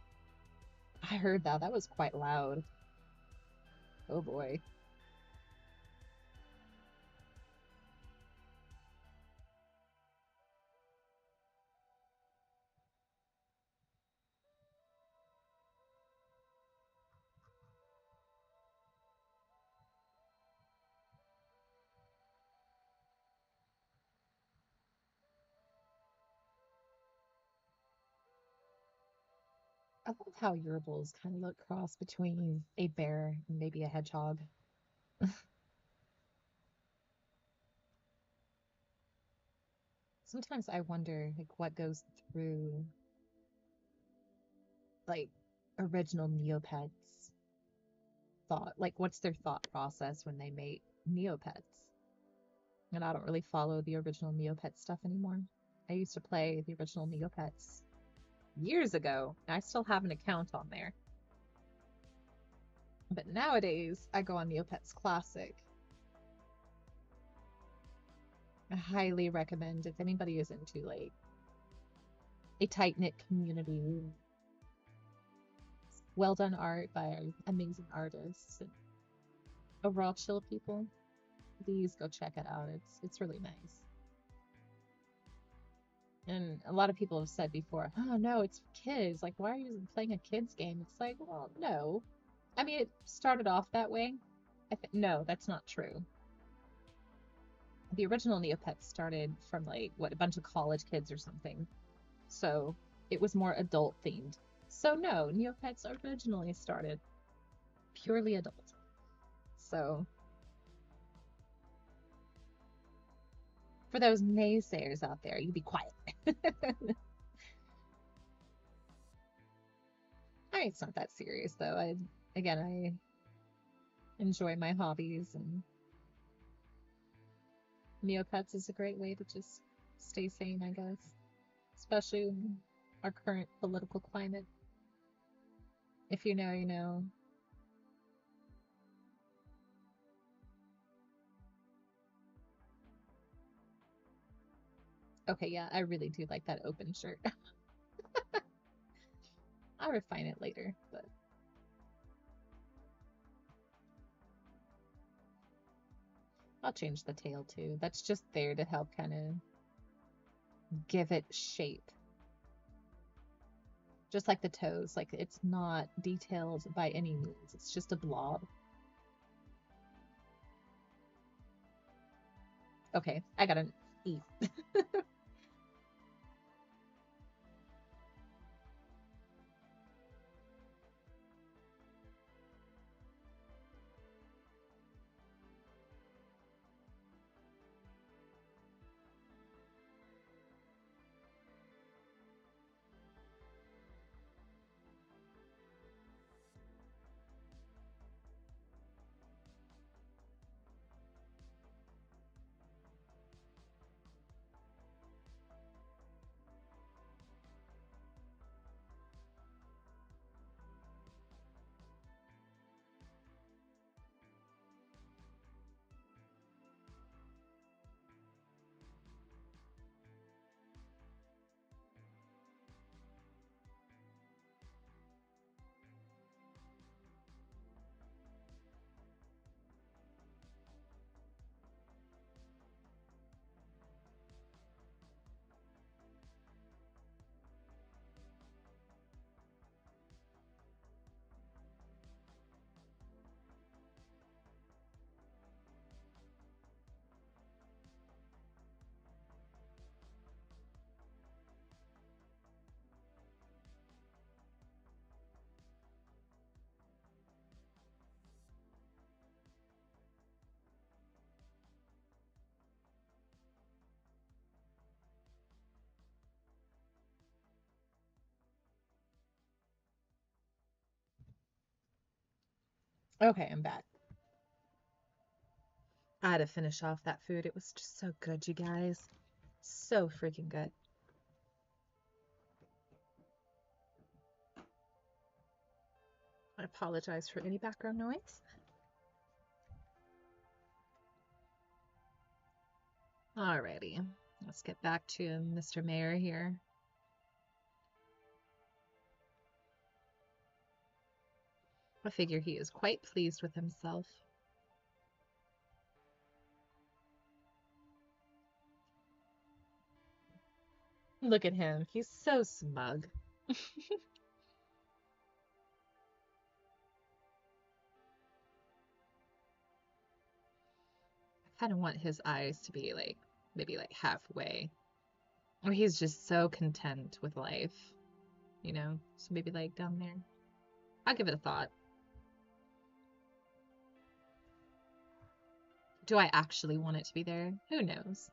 I heard that. That was quite loud. Oh boy. I love how Yerbals kind of look cross between a bear and maybe a hedgehog. Sometimes I wonder like what goes through like original Neopets thought, like what's their thought process when they make Neopets? And I don't really follow the original Neopet stuff anymore. I used to play the original Neopets years ago, and I still have an account on there. But nowadays, I go on Neopets Classic. I highly recommend if anybody is into like a tight-knit community, well done art by amazing artists, and overall chill people. Please go check it out. It's really nice. And a lot of people have said before, oh no, it's for kids. Like, why are you playing a kids game? It's like, well, no. I mean, it started off that way. No, that's not true. The original Neopets started from like what a bunch of college kids or something. So it was more adult themed. So no, Neopets originally started purely adult. So for those naysayers out there, you be quiet. I mean, it's not that serious though. I enjoy my hobbies, and Neopets is a great way to just stay sane, I guess, especially in our current political climate. If you know, you know. Okay, yeah, I really do like that open shirt. I'll refine it later, but I'll change the tail too. That's just there to help kind of give it shape. Just like the toes, like it's not detailed by any means. It's just a blob. Okay, I gotta eat. Okay, I'm back. I had to finish off that food. It was just so good, you guys. So freaking good. I apologize for any background noise. Alrighty, let's get back to Mr. Mayor here. I figure he is quite pleased with himself. Look at him. He's so smug. I kind of want his eyes to be like, maybe like halfway. Or he's just so content with life, you know? So maybe like down there. I'll give it a thought. Do I actually want it to be there? Who knows?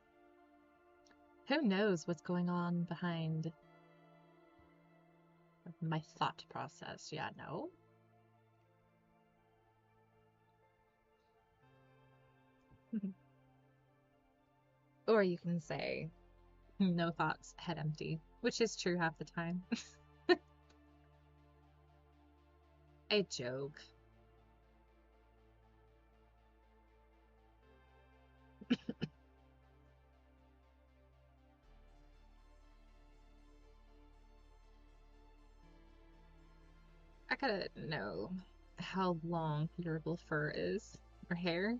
Who knows what's going on behind my thought process? Yeah, no. Or you can say, no thoughts, head empty, which is true half the time. I joke. I gotta know how long durable fur is, or hair.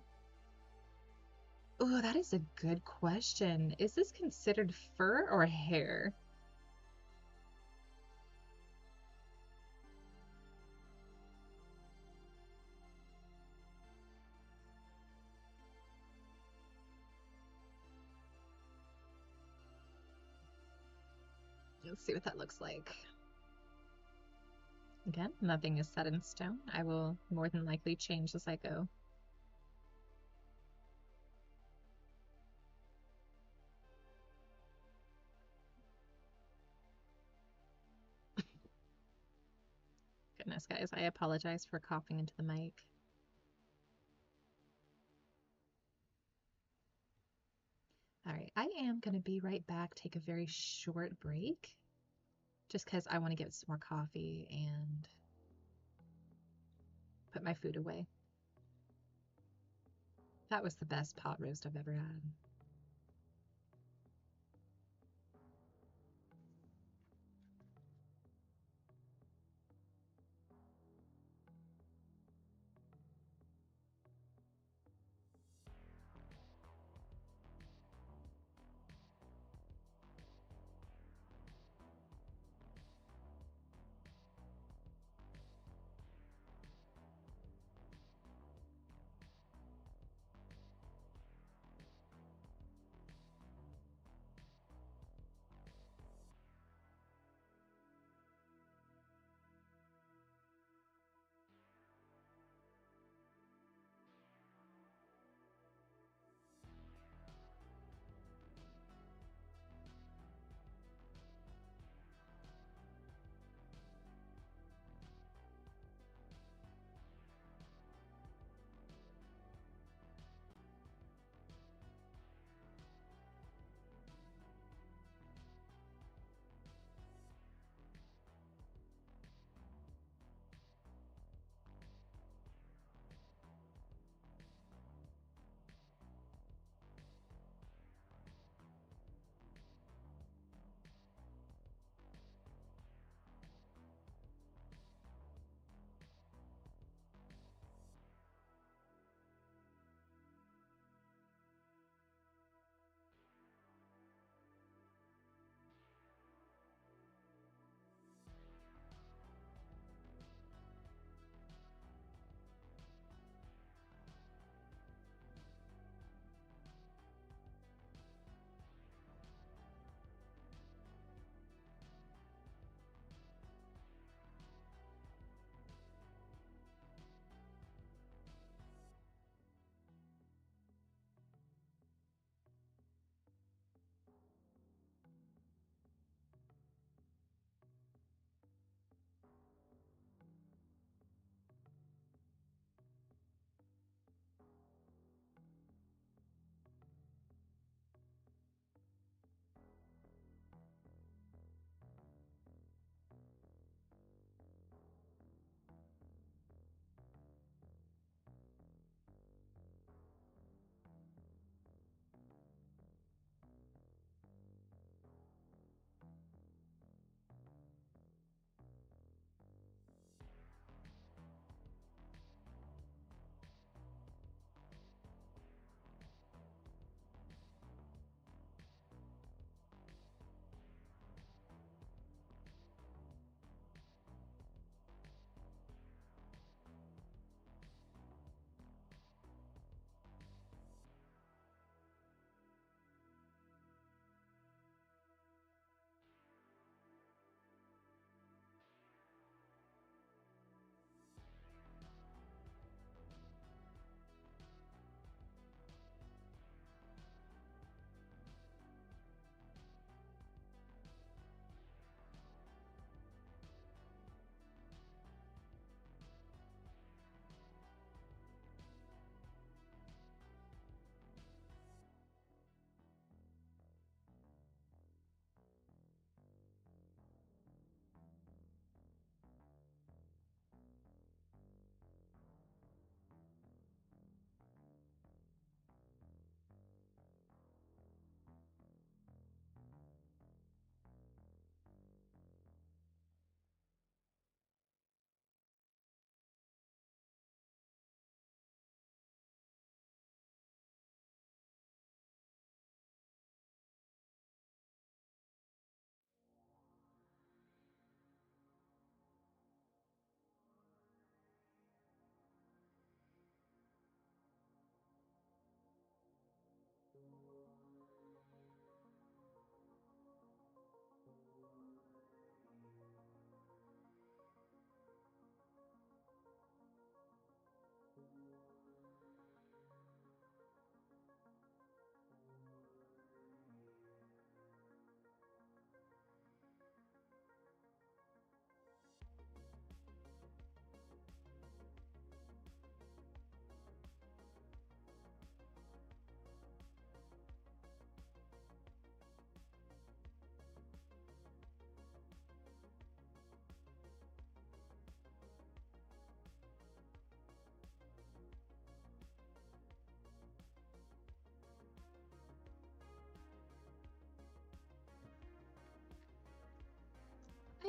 Oh, that is a good question. Is this considered fur or hair? Let's see what that looks like. Again, nothing is set in stone. I will more than likely change as I go. Goodness, guys, I apologize for coughing into the mic. All right, I am going to be right back, take a very short break, just because I want to get some more coffee and put my food away. That was the best pot roast I've ever had.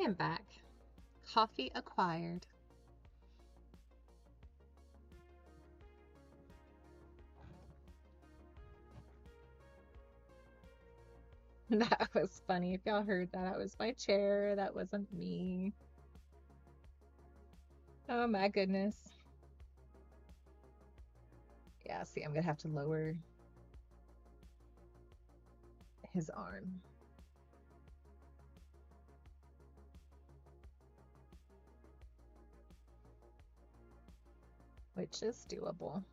I am back. Coffee acquired. That was funny. If y'all heard that, that was my chair. That wasn't me. Oh my goodness. Yeah, see, I'm gonna have to lower his arm. Which is doable.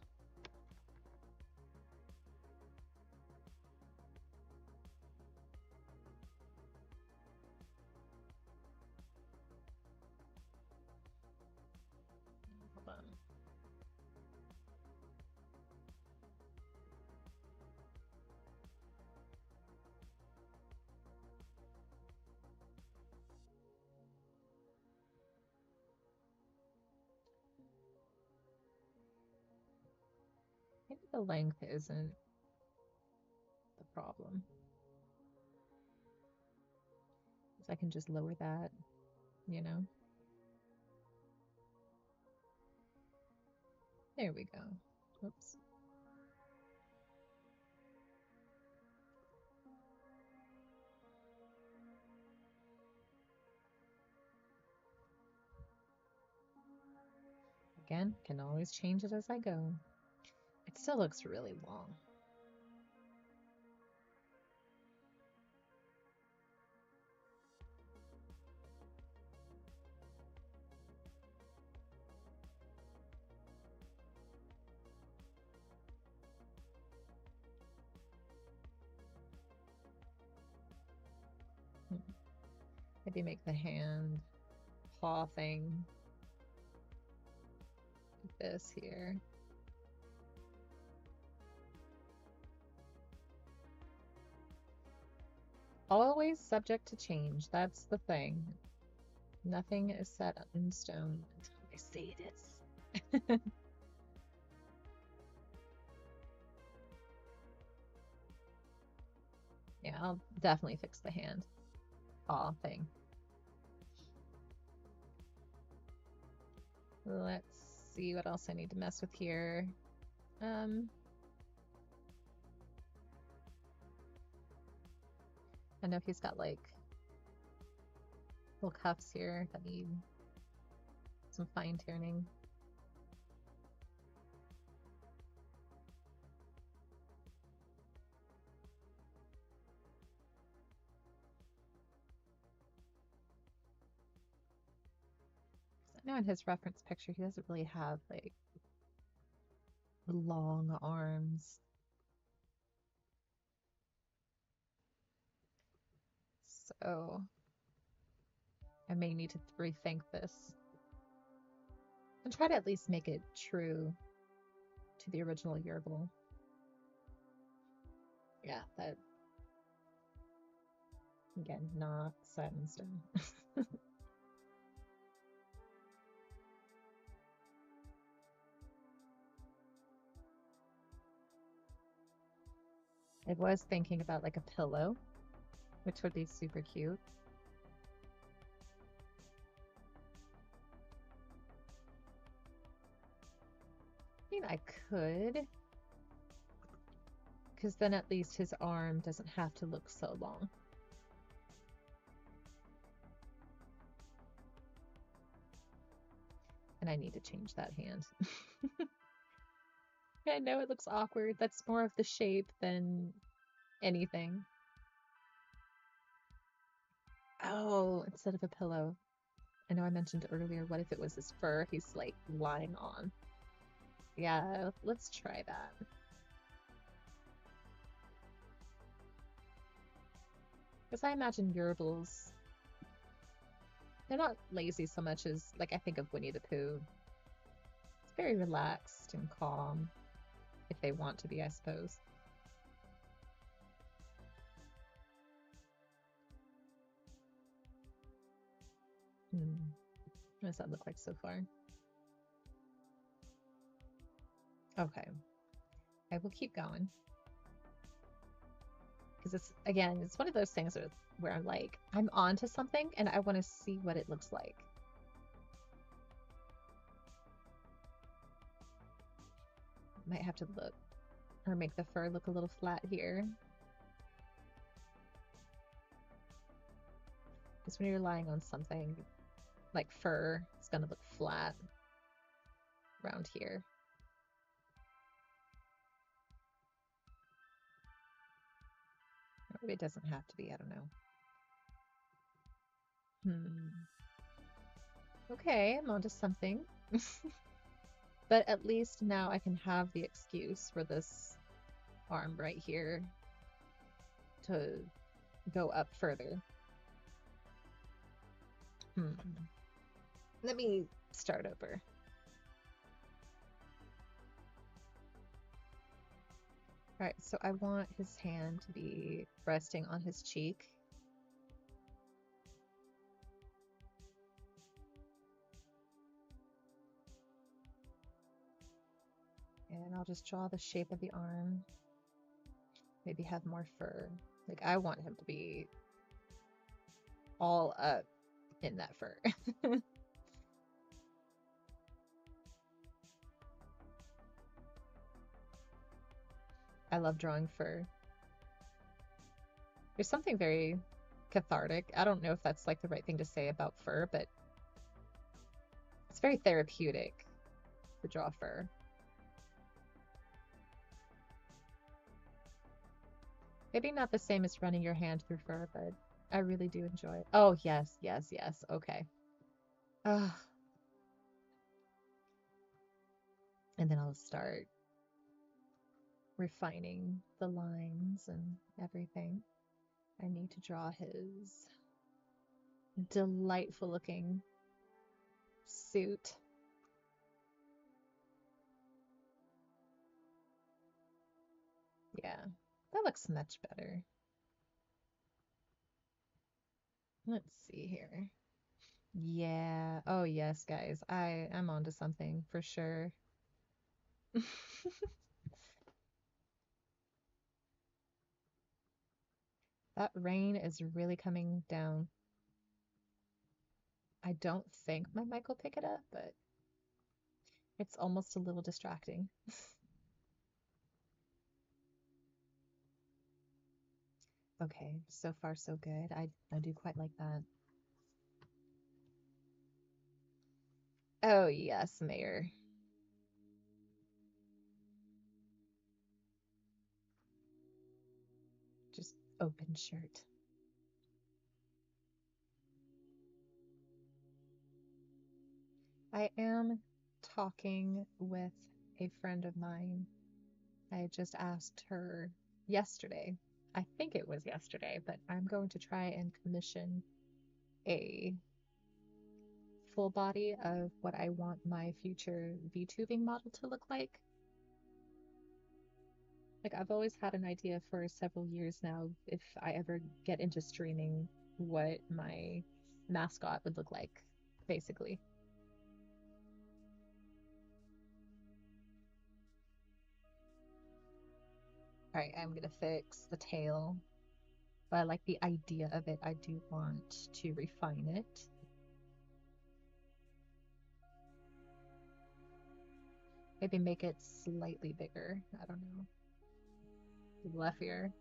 Hold on. Maybe the length isn't the problem. So I can just lower that, you know? There we go. Oops. Again, can always change it as I go. It still looks really long. Maybe make the hand paw thing like this here. Always subject to change. That's the thing. Nothing is set in stone until I say it is. Yeah, I'll definitely fix the hand paw thing. Let's see what else I need to mess with here. I know he's got like little cuffs here that need some fine tuning. I know in his reference picture he doesn't really have like long arms. So I may need to rethink this and try to at least make it true to the original Yerbil. Yeah, that again, not set in stone. I was thinking about like a pillow, which would be super cute. I mean, I could, because then at least his arm doesn't have to look so long. And I need to change that hand. I know it looks awkward. That's more of the shape than anything. Oh, instead of a pillow. I know I mentioned earlier, what if it was his fur he's like lying on? Yeah, let's try that. Because I imagine Yerbils, they're not lazy so much as, like, I think of Winnie the Pooh. It's very relaxed and calm, if they want to be, I suppose. What does that look like so far? Okay. I will keep going. because it's, again, it's one of those things where I'm like, I'm onto something and I want to see what it looks like. Might have to look or make the fur look a little flat here. Because when you're relying on something like fur, it's gonna look flat around here. Maybe it doesn't have to be, I don't know. Okay, I'm onto something. But at least now I can have the excuse for this arm right here to go up further. Let me start over. Alright, so I want his hand to be resting on his cheek. And I'll just draw the shape of the arm. Maybe have more fur. Like, I want him to be all up in that fur. I love drawing fur. There's something very cathartic. I don't know if that's like the right thing to say about fur, but it's very therapeutic to draw fur. Maybe not the same as running your hand through fur, but I really do enjoy it. Oh, yes, yes, yes. Okay. And then I'll start refining the lines and everything. I need to draw his delightful looking suit. Yeah, that looks much better. Let's see here. Yeah. Oh, yes, guys. I'm onto something for sure. That rain is really coming down. I don't think my mic will pick it up, but it's almost a little distracting. Okay, so far so good. I do quite like that. Oh, yes, Mayor. Just open shirt. I am talking with a friend of mine. I just asked her yesterday. I think it was yesterday, but I'm going to try and commission a full body of what I want my future VTubing model to look like. Like, I've always had an idea for several years now, if I ever get into streaming, what my mascot would look like, basically. Alright, I'm gonna fix the tail. But I like the idea of it. I do want to refine it. Maybe make it slightly bigger. I don't know. Left ear.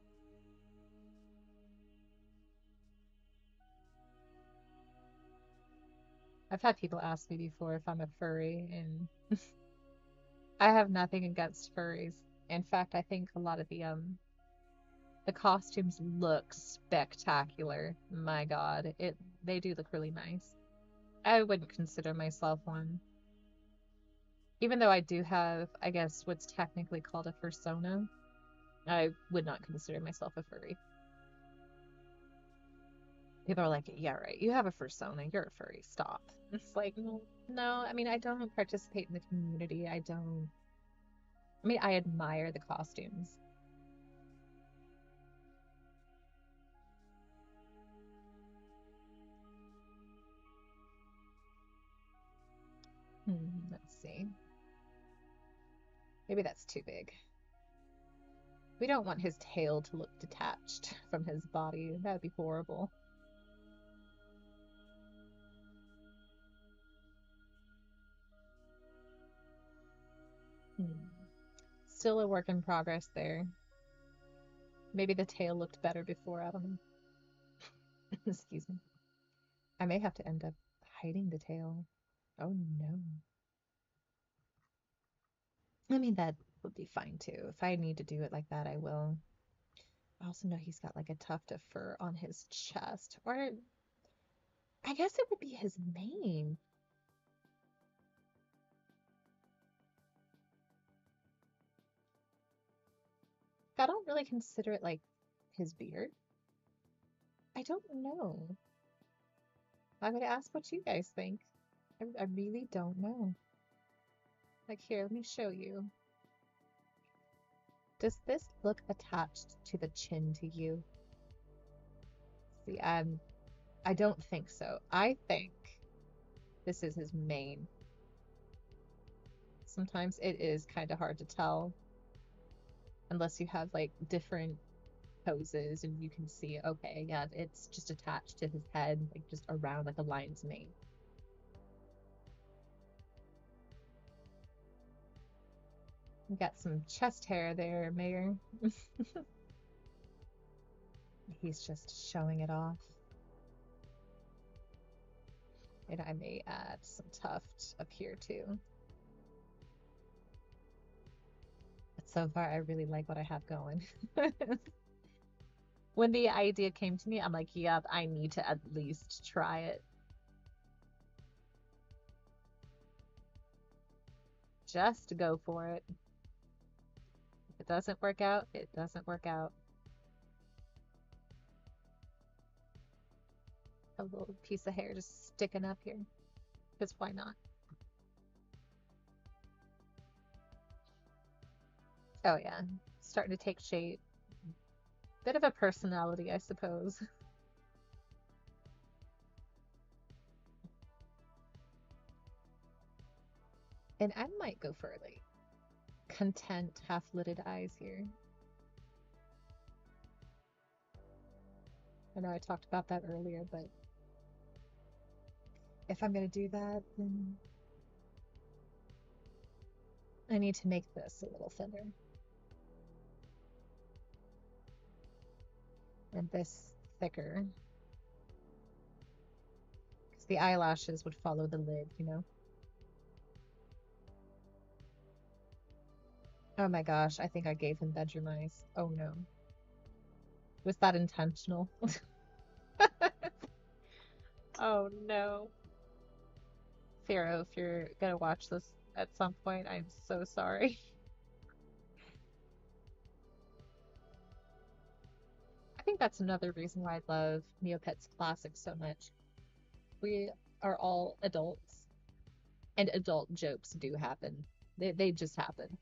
I've had people ask me before if I'm a furry, and I have nothing against furries. In fact, I think a lot of the costumes look spectacular. My God, they do look really nice. I wouldn't consider myself one. Even though I do have, I guess, what's technically called a fursona, I would not consider myself a furry. People are like, yeah, right, you have a fursona, you're a furry, stop. It's like, no, I mean, I don't participate in the community. I mean, I admire the costumes. Let's see. Maybe that's too big. We don't want his tail to look detached from his body. That would be horrible. Hmm. Still a work in progress there. Maybe the tail looked better before. I don't know. Excuse me. I may have to end up hiding the tail. Oh no. I mean, that would be fine too. If I need to do it like that, I will. I also know he's got like a tuft of fur on his chest. Or I guess it would be his mane. I don't really consider it like his beard. I don't know. I'm gonna ask what you guys think. I really don't know. Like here, let me show you. Does this look attached to the chin to you? See, I don't think so. I think this is his mane. Sometimes it is kind of hard to tell unless you have like different poses and you can see, okay, yeah, it's just attached to his head, like just around like a lion's mane. You got some chest hair there, Mayor. He's just showing it off. And I may add some tuft up here too. But so far, I really like what I have going. When the idea came to me, I'm like, yep, I need to at least try it. Just go for it. If it doesn't work out, it doesn't work out. A little piece of hair just sticking up here. Because why not? Oh yeah, starting to take shape. Bit of a personality, I suppose. And I might go for like content half-lidded eyes here. I know I talked about that earlier, but if I'm gonna do that, then I need to make this a little thinner. And this thicker. Because the eyelashes would follow the lid, you know? Oh my gosh, I think I gave him bedroom eyes. Oh no. Was that intentional? Oh no. Pharaoh, if you're gonna watch this at some point, I'm so sorry. I think that's another reason why I love Neopets Classic so much. We are all adults, and adult jokes do happen. They just happen.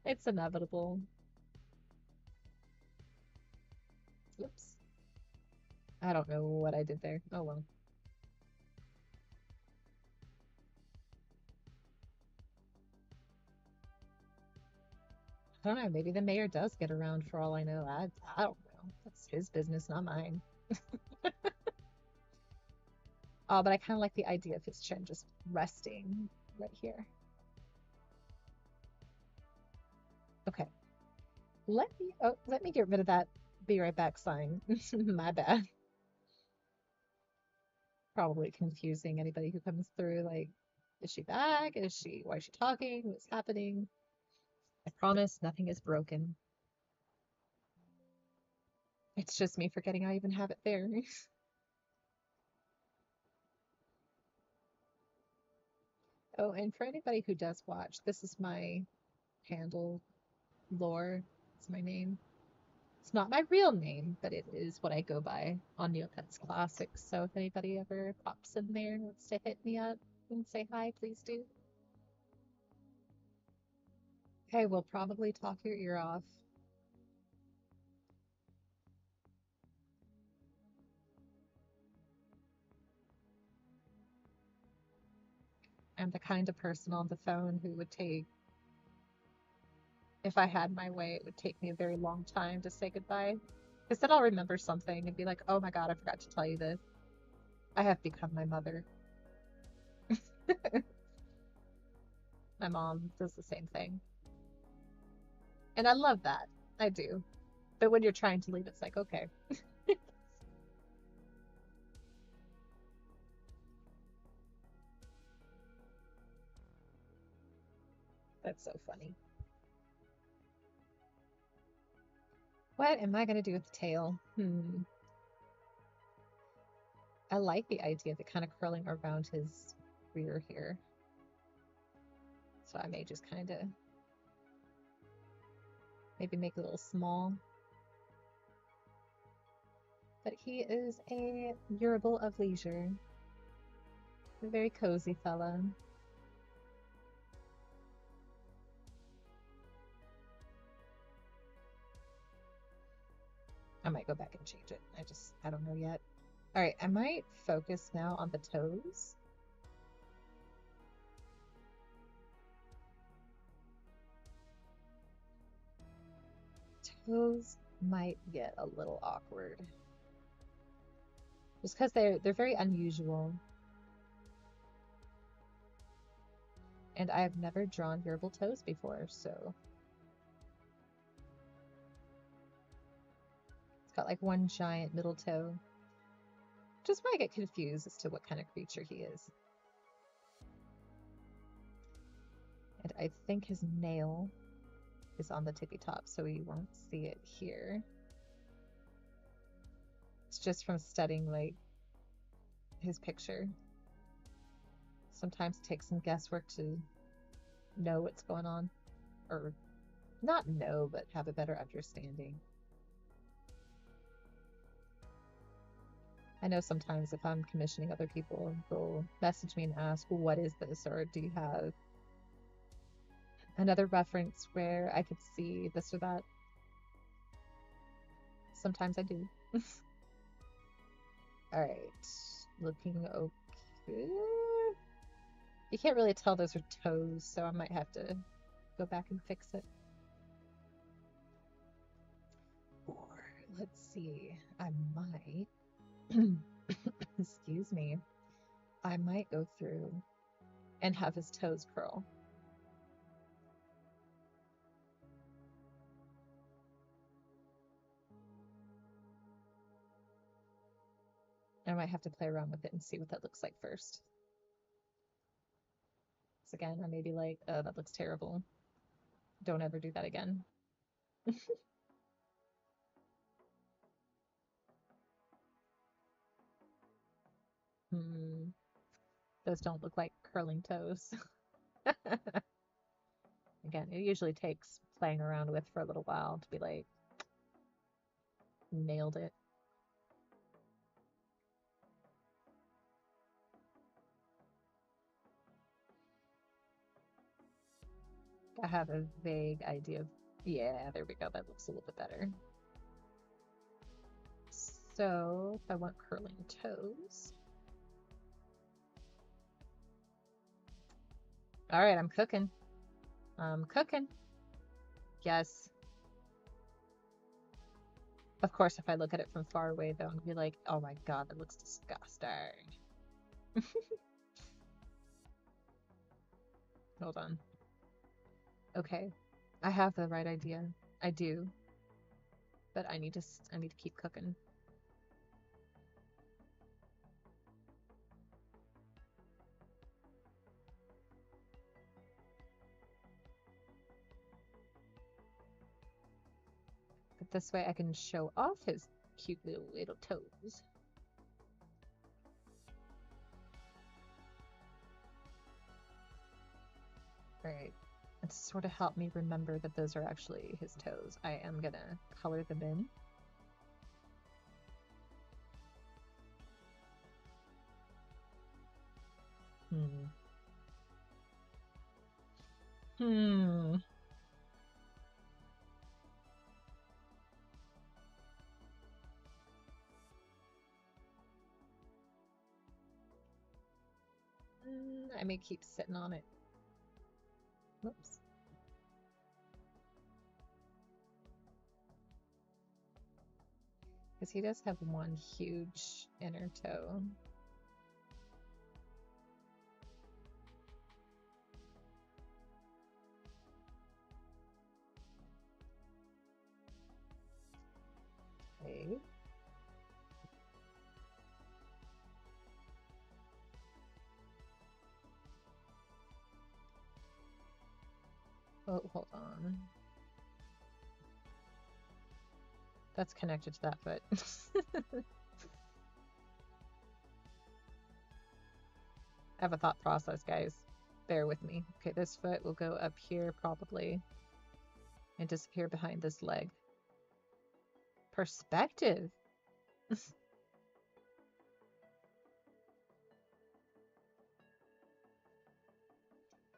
It's inevitable. Oops. I don't know what I did there. Oh well. I don't know. Maybe the mayor does get around for all I know. I don't know. That's his business, not mine. Oh, but I kind of like the idea of his chin just resting right here. Okay. Let me get rid of that be right back sign. My bad. Probably confusing anybody who comes through. Like, is she back? Why is she talking? What's happening? I promise nothing is broken. It's just me forgetting I even have it there. Oh, and for anybody who does watch, this is my handle. Lore is my name. It's not my real name, but it is what I go by on Neopets Classics. So if anybody ever pops in there and wants to hit me up and say hi, please do. I will probably talk your ear off. I'm the kind of person on the phone who would take If I had my way, it would take me a very long time to say goodbye. Because then I'll remember something and be like, oh my God, I forgot to tell you this. I have become my mother. My mom does the same thing. And I love that. I do. But when you're trying to leave, it's like, okay. That's so funny. What am I going to do with the tail? I like the idea of it kind of curling around his rear here. So I may just kind of maybe make it a little small. But he is a Yearable of Leisure. A very cozy fella. I might go back and change it. I don't know yet. All right, I might focus now on the toes. Toes might get a little awkward. Just because they're very unusual. And I have never drawn Yearable toes before, so it's got like one giant middle toe. Just might get confused as to what kind of creature he is. And I think his nail is on the tippy top, so we won't see it here. It's just from studying like his picture. Sometimes it takes some guesswork to know what's going on. Or not know, but have a better understanding. I know sometimes if I'm commissioning other people, they'll message me and ask, well, what is this? Or do you have another reference where I could see this or that? Sometimes I do. Alright. Looking okay. You can't really tell those are toes, so I might have to go back and fix it. Or, let's see, I might, excuse me, I might go through and have his toes curl. I might have to play around with it and see what that looks like first. So again, I may be like, oh, that looks terrible. Don't ever do that again. Those don't look like curling toes. Again, it usually takes playing around with for a little while to be like, nailed it. I have a vague idea of, yeah, there we go. That looks a little bit better. So if I want curling toes. All right, I'm cooking. I'm cooking. Yes. Of course, if I look at it from far away, though, I'm gonna be like, oh my God, that looks disgusting. Hold on. Okay, I have the right idea. I do. But I need to keep cooking. But this way I can show off his cute little toes. Alright. And to sort of help me remember that those are actually his toes, I am gonna color them in. I may keep sitting on it. Whoops. Because he does have one huge inner toe. Okay. Oh, hold on. That's connected to that foot. I have a thought process, guys. Bear with me. Okay, this foot will go up here probably and disappear behind this leg. Perspective.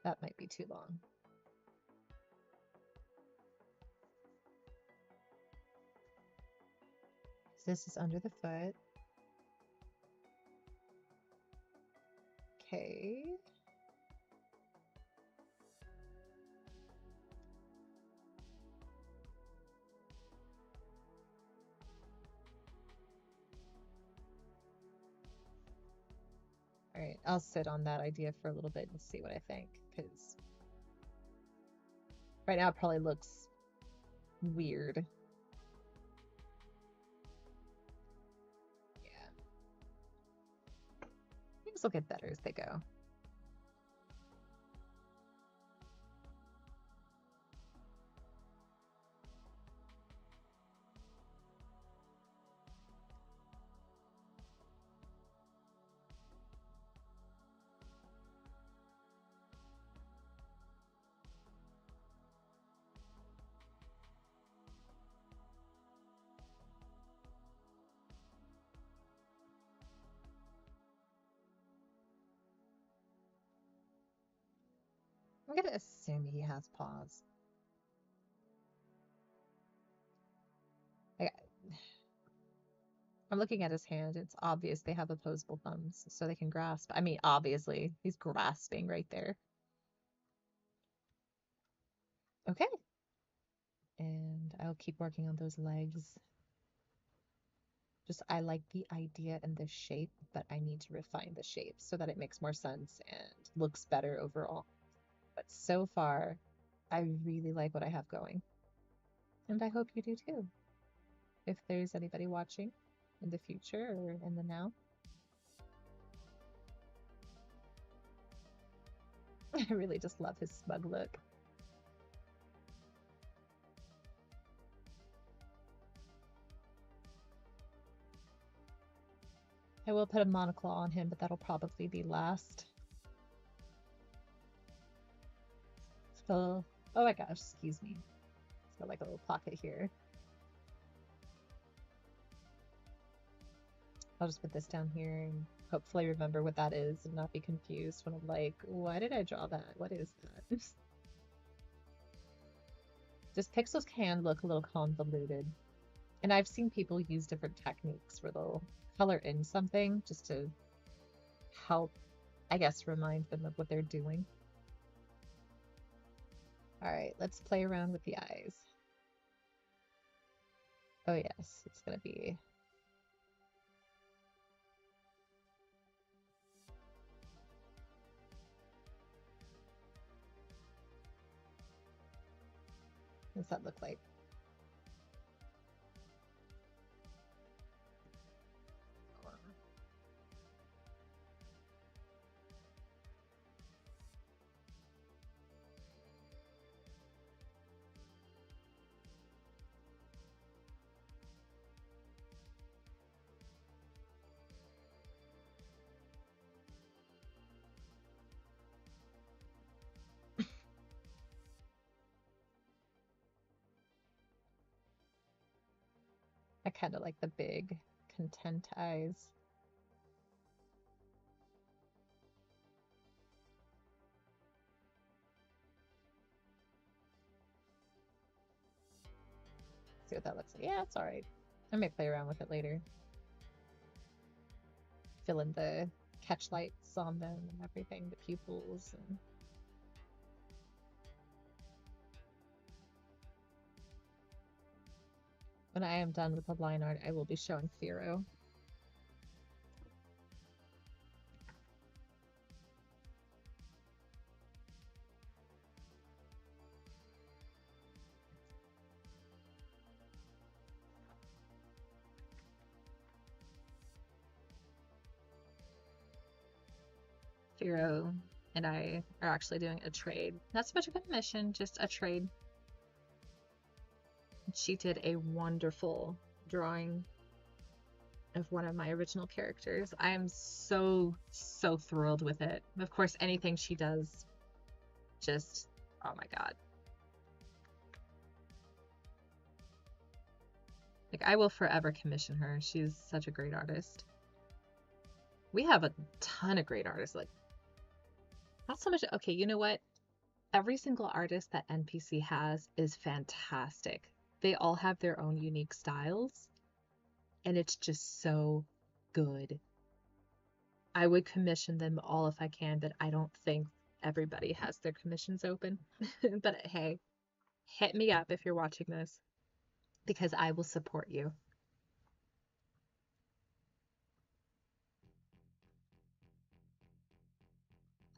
That might be too long. This is under the foot. Okay. All right, I'll sit on that idea for a little bit and see what I think, because right now it probably looks weird. Yeah. Things will get better as they go. I'm gonna assume he has paws. I'm looking at his hand. It's obvious they have opposable thumbs, so they can grasp. I mean, obviously, he's grasping right there. Okay. And I'll keep working on those legs. Just, I like the idea and the shape, but I need to refine the shape so that it makes more sense and looks better overall. But so far, I really like what I have going. And I hope you do too. If there's anybody watching in the future or in the now. I really just love his smug look. I will put a monoclaw on him, but that'll probably be last. So, oh my gosh, excuse me. It's got like a little pocket here. I'll just put this down here and hopefully remember what that is and not be confused when I'm like, why did I draw that? What is that? Just pixels can look a little convoluted. And I've seen people use different techniques where they'll color in something just to help, I guess, remind them of what they're doing. All right, let's play around with the eyes. Oh yes, it's gonna be... What does that look like? I kind of like the big, content eyes. See what that looks like. Yeah, it's alright. I may play around with it later. Fill in the catch lights on them and everything, the pupils and... When I am done with the line art, I will be showing Firo. Firo and I are actually doing a trade. Not so much of a commission, just a trade. She did a wonderful drawing of one of my original characters. I am so thrilled with it. Of course, anything she does, just, oh my god. Like, I will forever commission her. She's such a great artist. We have a ton of great artists. Like, not so much. Okay, you know what? Every single artist that NPC has is fantastic. They all have their own unique styles, and it's just so good. I would commission them all if I can, but I don't think everybody has their commissions open. But hey, hit me up if you're watching this because I will support you.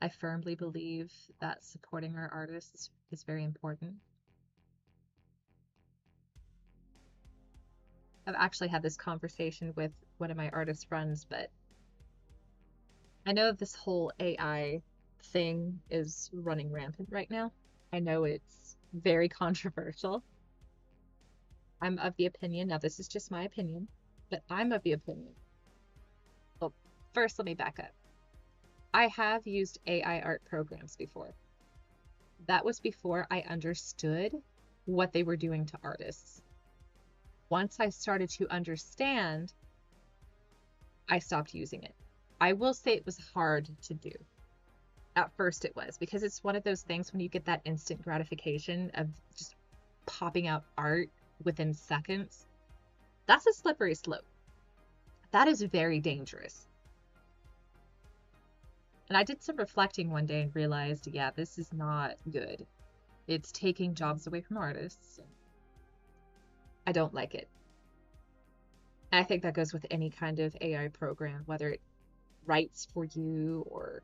I firmly believe that supporting our artists is very important. I've actually had this conversation with one of my artist friends, but I know this whole AI thing is running rampant right now. I know it's very controversial. I'm of the opinion, now this is just my opinion, but I'm of the opinion. Well, first let me back up. I have used AI art programs before. That was before I understood what they were doing to artists. Once I started to understand, I stopped using it. I will say it was hard to do. At first it was, because it's one of those things when you get that instant gratification of just popping out art within seconds. That's a slippery slope. That is very dangerous. And I did some reflecting one day and realized, yeah, this is not good. It's taking jobs away from artists. I don't like it. And I think that goes with any kind of AI program, whether it writes for you or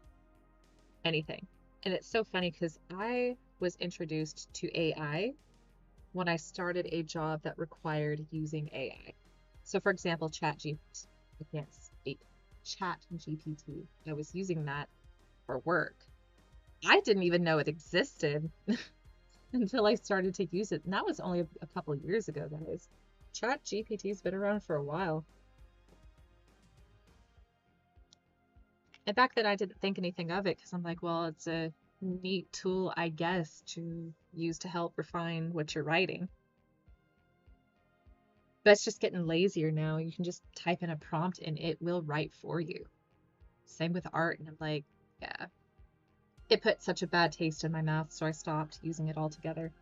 anything. And it's so funny because I was introduced to AI when I started a job that required using AI. So for example, ChatGPT, I can't speak, ChatGPT. I was using that for work. I didn't even know it existed until I started to use it. And that was only a couple years ago, guys. ChatGPT's been around for a while. And back then I didn't think anything of it because I'm like, well, it's a neat tool, I guess, to use to help refine what you're writing. But it's just getting lazier now. You can just type in a prompt and it will write for you. Same with art. And I'm like, yeah. It put such a bad taste in my mouth, so I stopped using it altogether.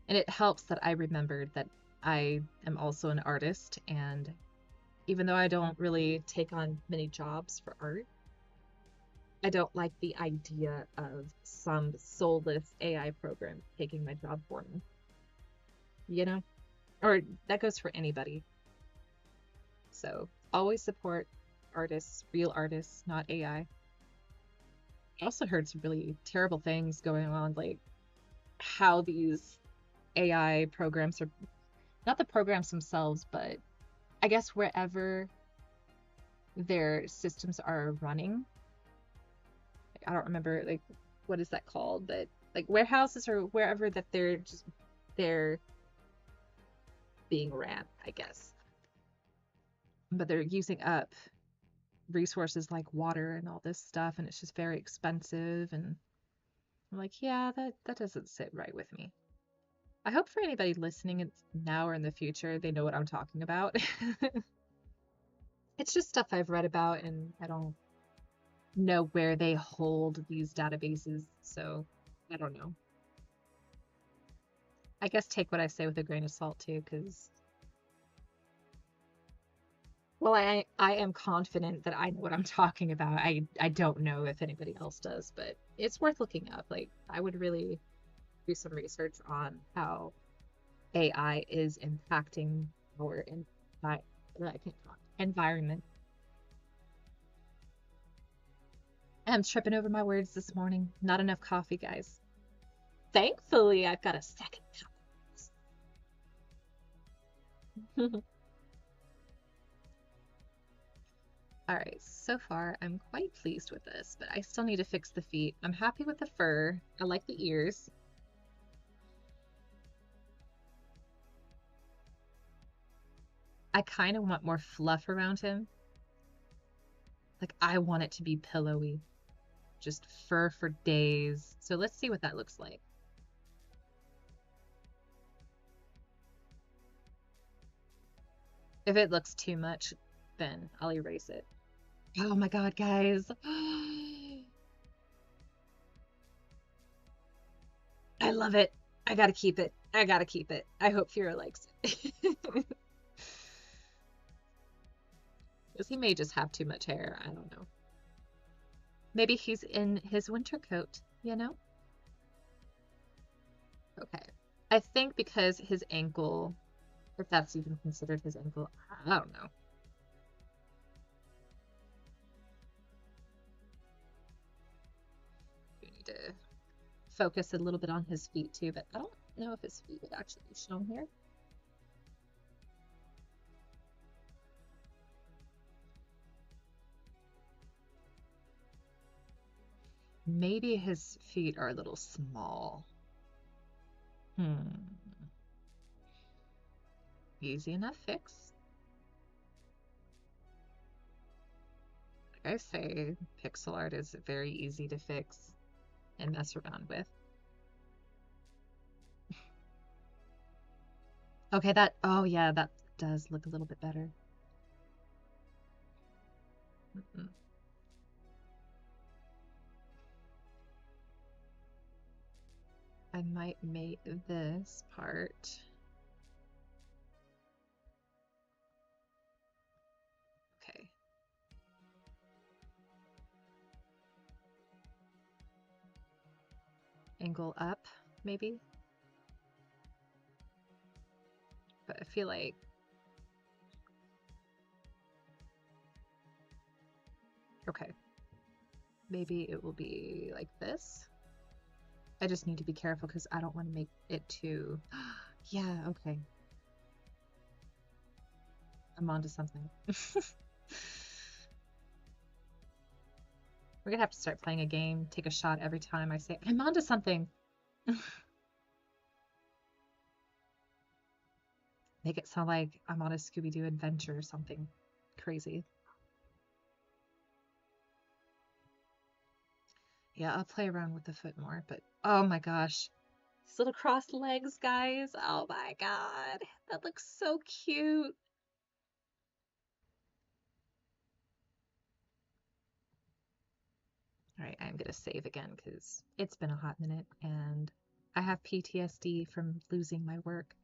And it helps that I remembered that I am also an artist, and even though I don't really take on many jobs for art, I don't like the idea of some soulless AI program taking my job for me. You know? Or that goes for anybody. So always support artists, real artists, not AI. I also heard some really terrible things going on, like how these AI programs are not the programs themselves, but I guess wherever their systems are running. I don't remember like what is that called, but like warehouses or wherever that they're being ran, I guess. But they're using up resources like water and all this stuff, and it's just very expensive. And I'm like, yeah, that doesn't sit right with me. I hope for anybody listening now or in the future, they know what I'm talking about. It's just stuff I've read about, and I don't know where they hold these databases, so I don't know. I guess take what I say with a grain of salt too, because well, I am confident that I know what I'm talking about. I don't know if anybody else does, but it's worth looking up. Like I would really do some research on how AI is impacting our I can't talk, environment. I'm tripping over my words this morning. Not enough coffee, guys. Thankfully, I've got a second cup. All right, so far I'm quite pleased with this, but I still need to fix the feet. I'm happy with the fur. I like the ears. I kind of want more fluff around him. Like, I want it to be pillowy. Just fur for days. So let's see what that looks like. If it looks too much, then I'll erase it. Oh my God, guys. I love it. I gotta keep it. I gotta keep it. I hope Fira likes it. Because he may just have too much hair. I don't know. Maybe he's in his winter coat, you know? Okay. I think because his ankle, if that's even considered his ankle, I don't know. We need to focus a little bit on his feet too, but I don't know if his feet would actually be shown here. Maybe his feet are a little small. Easy enough fix. Like I say, pixel art is very easy to fix and mess around with. Okay, oh yeah, that does look a little bit better. I might make this part. Okay. Angle up, maybe? But I feel like okay. Maybe it will be like this. I just need to be careful because I don't want to make it too... Yeah, okay. I'm onto something. We're gonna have to start playing a game, take a shot every time I say, I'm onto something. Make it sound like I'm on a Scooby-Doo adventure or something crazy. Yeah, I'll play around with the foot more, but oh my gosh. These little crossed legs, guys. Oh my God. That looks so cute. All right, I'm gonna save again because it's been a hot minute and I have PTSD from losing my work.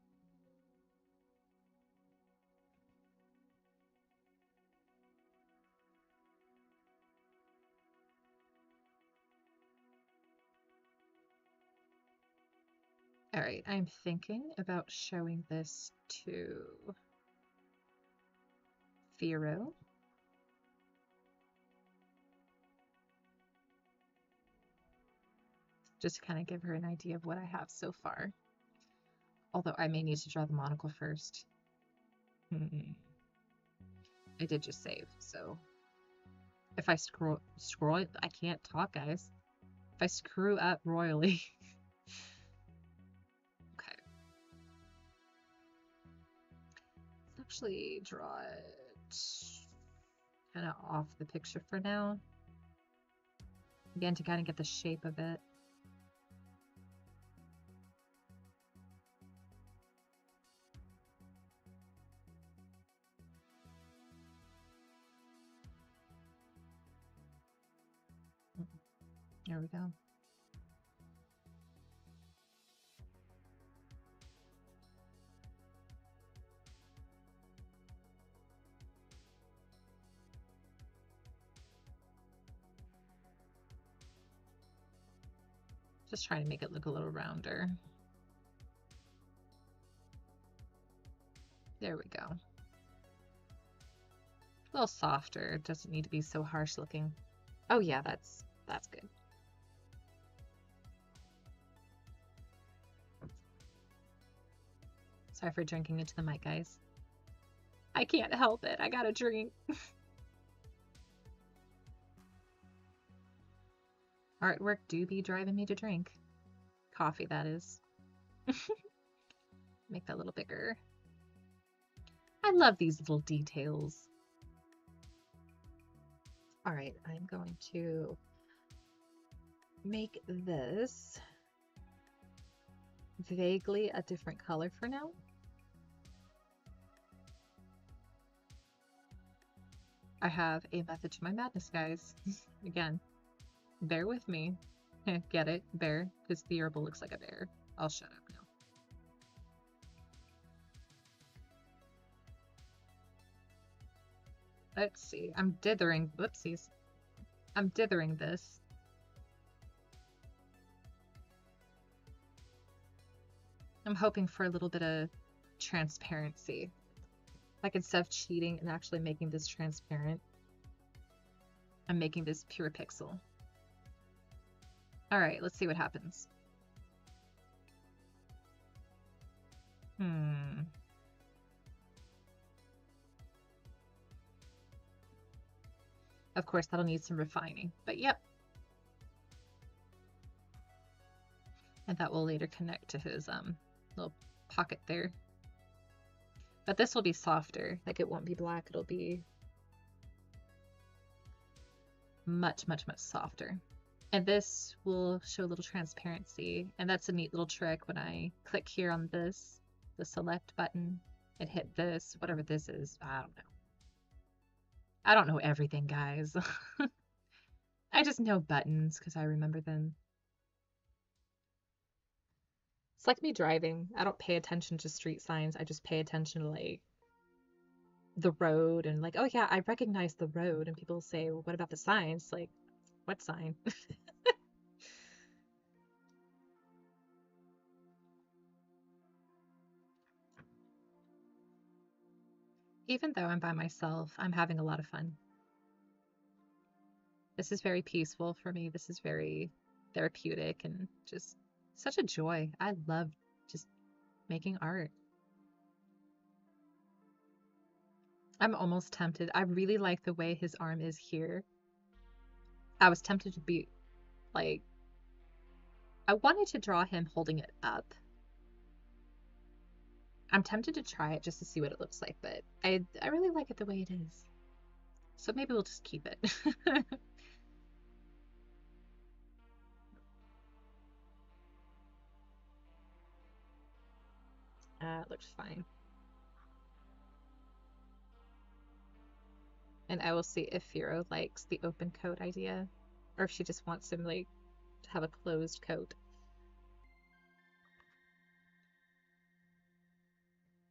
All right, I'm thinking about showing this to Firo. Just to kind of give her an idea of what I have so far. Although I may need to draw the monocle first. I did just save, so if I scroll, I can't talk, guys. If I screw up royally. Okay. Let's actually draw it kind of off the picture for now. Again, to kind of get the shape of it. There we go. Just trying to make it look a little rounder. There we go. A little softer. It doesn't need to be so harsh looking. Oh yeah, that's good. Sorry for drinking into the mic, guys. I can't help it. I gotta drink. Artwork do be driving me to drink. Coffee, that is. Make that a little bigger. I love these little details. All right, I'm going to make this vaguely a different color for now. I have a method to my madness, guys. Again, bear with me. Get it? Bear, because the herbal looks like a bear. I'll shut up now. Let's see. I'm dithering. Whoopsies. I'm dithering this. I'm hoping for a little bit of transparency. Like instead of cheating and actually making this transparent, I'm making this pure pixel. All right, let's see what happens. Of course, that'll need some refining, but yep. And that will later connect to his little pocket there. But this will be softer, like it won't be black, it'll be much, much, much softer. And this will show a little transparency, and that's a neat little trick. When I click here on this, the select button, and hit this, whatever this is, I don't know. I don't know everything, guys. I just know buttons because I remember them. It's like me driving. I don't pay attention to street signs. I just pay attention to like the road and like, oh yeah, I recognize the road. And people say, well, what about the signs? Like, what sign? Even though I'm by myself, I'm having a lot of fun. This is very peaceful for me. This is very therapeutic and just such a joy. I love just making art. I'm almost tempted. I really like the way his arm is here. I was tempted to be like, I wanted to draw him holding it up. I'm tempted to try it just to see what it looks like, but I really like it the way it is. So maybe we'll just keep it. It looks fine. And I will see if Firo likes the open coat idea, or if she just wants him like to have a closed coat.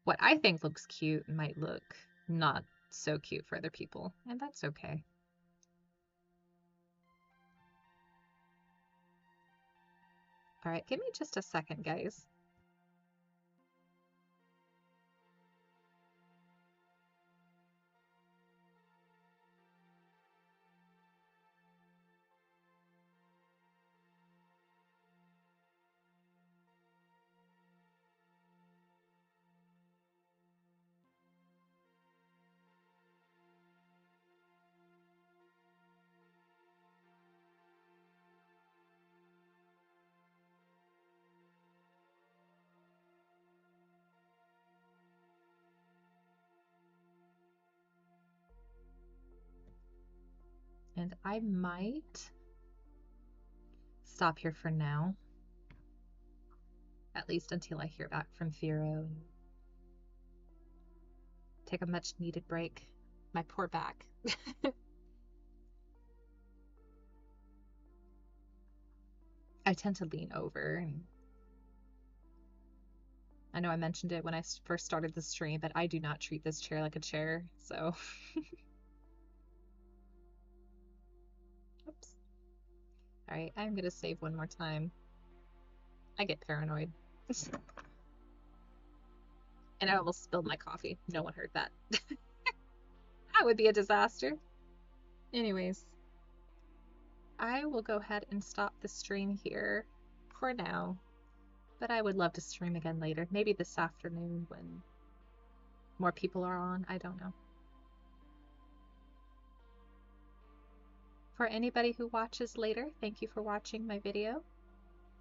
What I think looks cute might look not so cute for other people, and that's okay. All right, give me just a second, guys. And I might stop here for now, at least until I hear back from Firo and take a much needed break. My poor back. I tend to lean over, and I know I mentioned it when I first started the stream, but I do not treat this chair like a chair, so oops. All right, I'm gonna save one more time. I get paranoid. And I almost spilled my coffee. No one heard that. That would be a disaster. Anyways, I will go ahead and stop the stream here for now. But I would love to stream again later. Maybe this afternoon when more people are on. I don't know. For anybody who watches later, thank you for watching my video.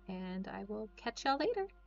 And I will catch y'all later.